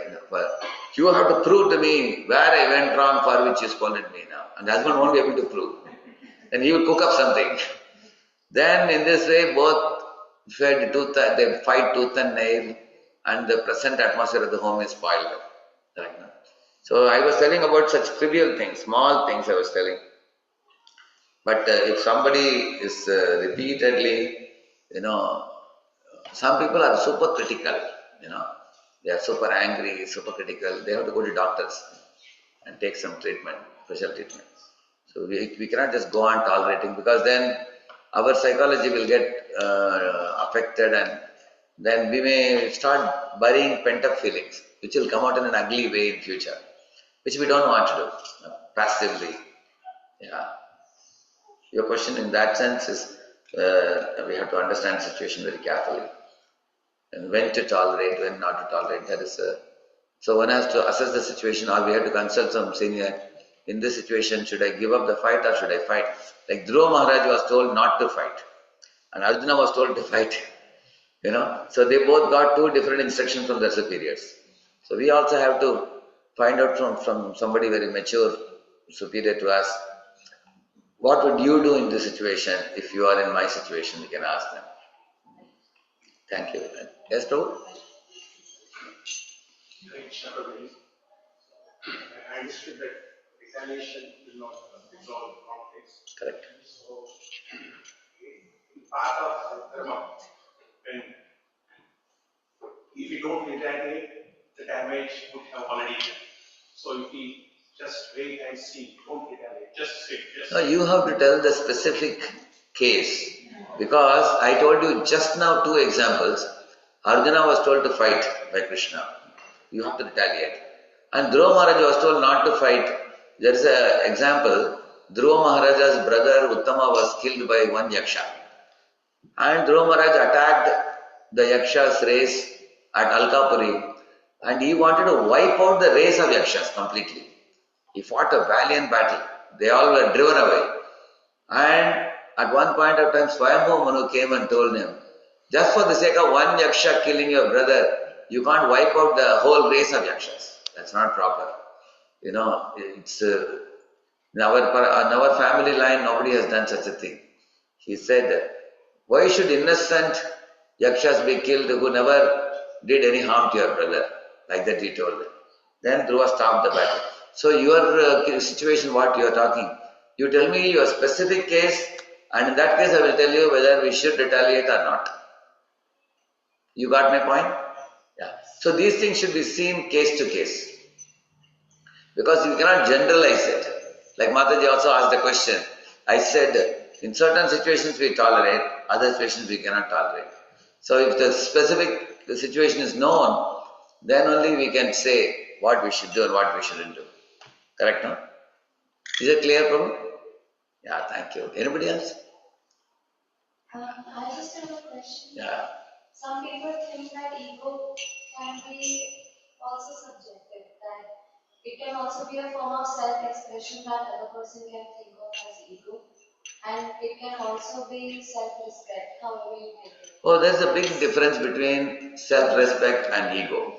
you have to prove to me where I went wrong for which you scolded me now. And the husband won't be able to prove. Then he will cook up something. Then in this way, both they fight tooth and nail, and the present atmosphere of the home is spoiled. Right now. So I was telling about such trivial things, small things I was telling. But if somebody is repeatedly, some people are super critical, they are super angry, super critical, they have to go to doctors and take some treatment, special treatment. So we cannot just go on tolerating, because then our psychology will get affected, and then we may start burying pent-up feelings, which will come out in an ugly way in future, which we don't want to do, passively. Yeah. Your question in that sense is, we have to understand the situation very carefully. And when to tolerate, when not to tolerate, so one has to assess the situation, or we have to consult some senior. In this situation, should I give up the fight or should I fight? Like Dhruva Maharaj was told not to fight, and Arjuna was told to fight. So they both got two different instructions from their superiors. So we also have to find out from somebody very mature, superior to us, what would you do in this situation if you are in my situation? We can ask them. Thank you. Yes, Prabhu? I understood that retaliation will not resolve conflicts. Correct. So, part of dharma, when if we don't retaliate, the damage would have already done. So if we just wait and see, don't retaliate, just sit. No, you have to tell the specific case, because I told you just now two examples. Arjuna was told to fight by Krishna. You have to retaliate. And Dhruva Maharaj was told not to fight. There is an example. Dhruva Maharaja's brother Uttama was killed by one Yaksha. And Dhruva Maharaj attacked the Yaksha's race at Alkapuri, and he wanted to wipe out the race of Yakshas completely. He fought a valiant battle. They all were driven away. And at one point of time, Swayambhu Manu came and told him, just for the sake of one Yaksha killing your brother, you can't wipe out the whole race of Yakshas. That's not proper. It's in our family line, nobody has done such a thing. He said, why should innocent Yakshas be killed who never did any harm to your brother? Like that he told them. Then Dhruva stopped the battle. So your situation, what you are talking, you tell me your specific case, and in that case I will tell you whether we should retaliate or not. You got my point? Yeah. So these things should be seen case to case, because you cannot generalize it. Like Mataji also asked the question. I said, in certain situations we tolerate, other situations we cannot tolerate. So if the specific situation is known, then only we can say what we should do and what we shouldn't do. Correct, no? Is it clear, Prabhu? Yeah, thank you. Anybody else? I just have a question. Yeah. Some people think that ego can be also subjective, that it can also be a form of self-expression that other person can think of as ego, and it can also be self-respect, however you take it. Oh, there's a big difference between self-respect and ego.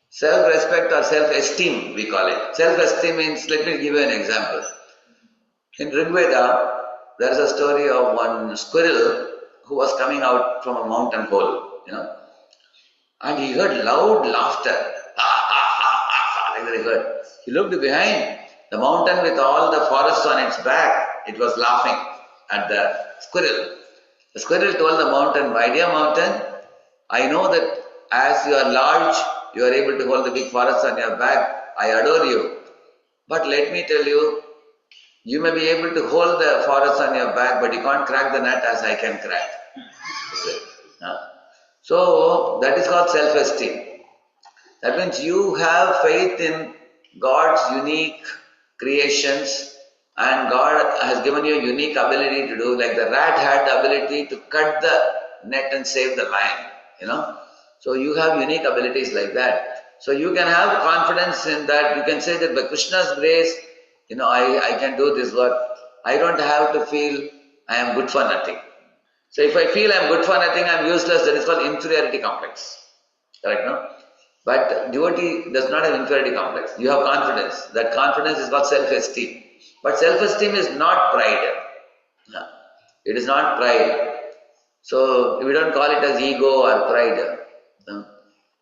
Self-respect or self-esteem, we call it. Self-esteem means, let me give you an example. In Rig Veda, there is a story of one squirrel who was coming out from a mountain hole, and he heard loud laughter. Like that he heard. He looked behind. The mountain with all the forests on its back, it was laughing at the squirrel. The squirrel told the mountain, "My dear mountain, I know that as you are large, you are able to hold the big forests on your back. I adore you. But let me tell you, you may be able to hold the forest on your back, but you can't crack the nut as I can crack." So that is called self-esteem. That means you have faith in God's unique creations, and God has given you a unique ability to do, like the rat had the ability to cut the net and save the lion, So you have unique abilities like that. So you can have confidence in that. You can say that by Krishna's grace, I can do this work. I don't have to feel I am good for nothing. So if I feel I am good for nothing, I am useless, that is called inferiority complex. Correct, no? But devotee does not have inferiority complex. You have confidence. That confidence is called self-esteem. But self-esteem is not pride. No. It is not pride. So we don't call it as ego or pride. No.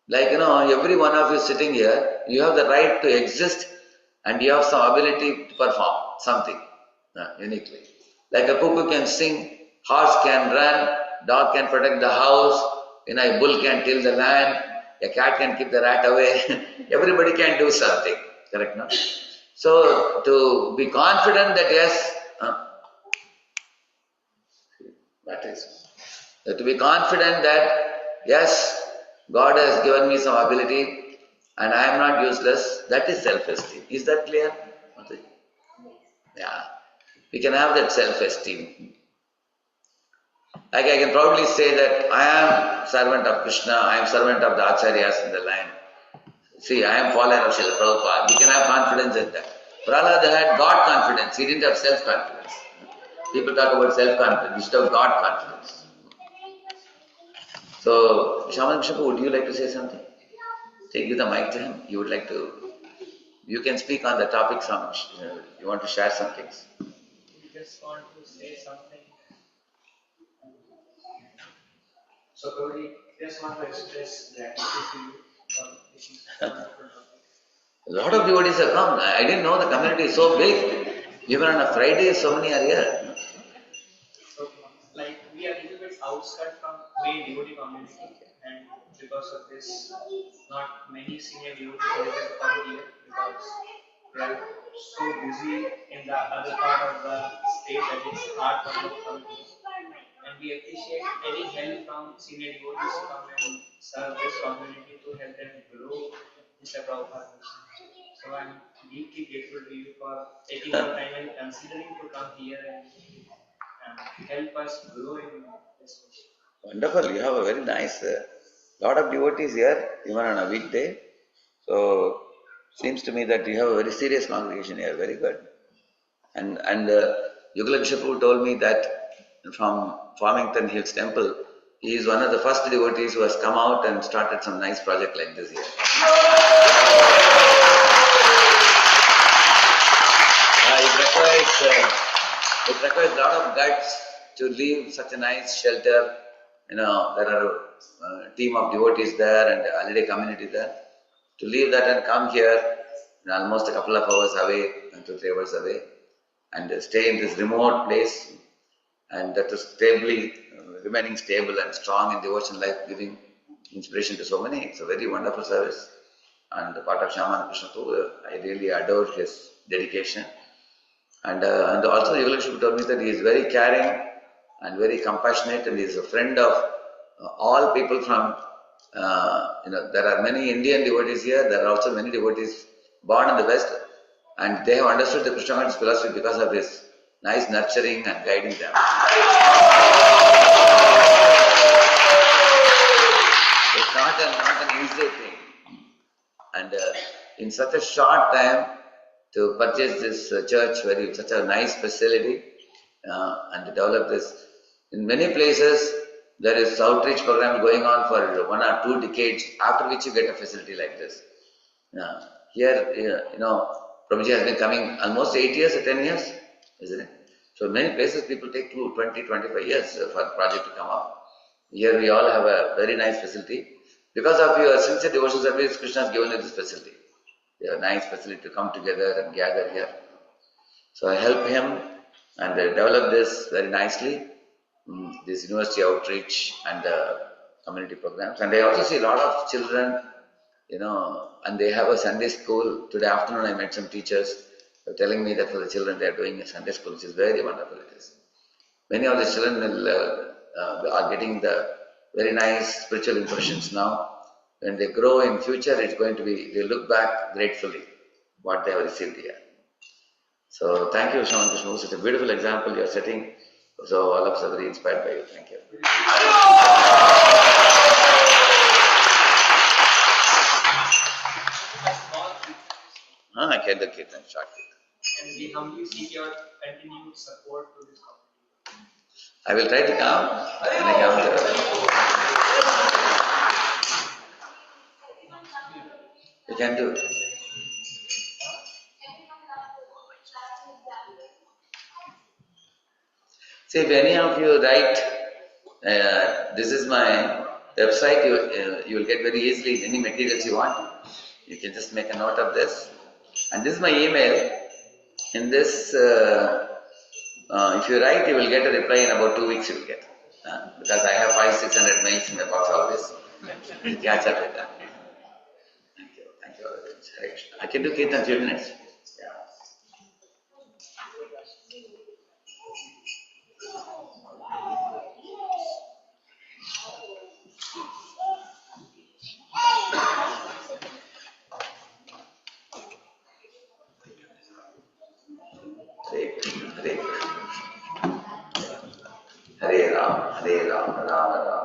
Like, every one of you sitting here, you have the right to exist and you have some ability to perform something uniquely. Like a cuckoo can sing, horse can run, dog can protect the house, a bull can till the land, a cat can keep the rat away. Everybody can do something. Correct, no? So to be confident that yes, to be confident that yes, God has given me some ability and I am not useless, that is self-esteem. Is that clear? Yeah. We can have that self-esteem. Like I can proudly say that I am servant of Krishna, I am servant of the Acharyas in the land. See, I am follower of Srila Prabhupada. We can have confidence in that. Prahlad had God confidence, he didn't have self-confidence. People talk about self-confidence, he should have God confidence. So, Shaman Bishop, would you like to say something? Take the mic to him. You would like to, you can speak on the topic, you want to share some things. You just want to say something. So, Gauri, just want to express gratitude to you for taking such a wonderful topic. A lot of devotees have come. I didn't know the community is so big. Even on a Friday, so many are here. So, like, we are a little bit outskirts from main devotee community, and because of this, not many senior devotees are able to come here because they are so busy in the other part of the state that it's hard for them to come here. And we appreciate any help from senior devotees to come and serve this community to help them grow in the Prabhupada mission. So I'm deeply grateful to you for taking your time and considering to come here and help us grow in this mission. Wonderful. You have a very nice, lot of devotees here, even on a weekday. So, seems to me that you have a very serious congregation here. Very good. And Yugla Bishop told me that from Farmington Hills Temple, he is one of the first devotees who has come out and started some nice project like this here. It requires a lot of guts to leave such a nice shelter. There are a team of devotees there and a holiday community there. To leave that and come here, almost a couple of hours away, 2-3 hours away, and stay in this remote place, and that is stably, remaining stable and strong in devotion life, giving inspiration to so many. It's a very wonderful service. And the part of Shaman Krishna too, I really adore his dedication. And also Yugla Bishop told me that he is very caring and very compassionate, and he is a friend of all people from, there are many Indian devotees here, there are also many devotees born in the West, And they have understood the Krishna conscious philosophy because of his nice nurturing and guiding them. It's not an easy thing. And in such a short time to purchase this church, such a nice facility, and to develop this. In many places, there is outreach program going on for 1 or 2 decades, after which you get a facility like this. Here, Prabhuji has been coming almost 8 years or 10 years, isn't it? So many places people take 20, 25 years for a project to come up. Here we all have a very nice facility. Because of your sincere devotion service, Krishna has given you this facility. We have a nice facility to come together and gather here. So I help him and develop this very nicely, this university outreach and community programs. And I also see a lot of children, and they have a Sunday school. Today afternoon I met some teachers who were telling me that for the children they are doing a Sunday school, which is very wonderful it is. Many of the children are getting the very nice spiritual impressions now. When they grow in future, it's going to be, they look back gratefully what they have received here. So thank you, Shaman Krishna. Such a beautiful example you are setting. So all of us are very inspired by you. Thank you. I can do Kirtan shortly. And we humbly seek your continued support to this community. I will try to come when I come there. You can do. See, if any of you write, this is my website, you will get very easily any materials you want. You can just make a note of this. And this is my email. In this, if you write, you will get a reply in about 2 weeks you will get. Because I have 500-600 mails in my box always. You catch up with that. Thank you. Thank you very much. I can do Kirtan 2 minutes. Yeah. Hare Ram, Ram Ram.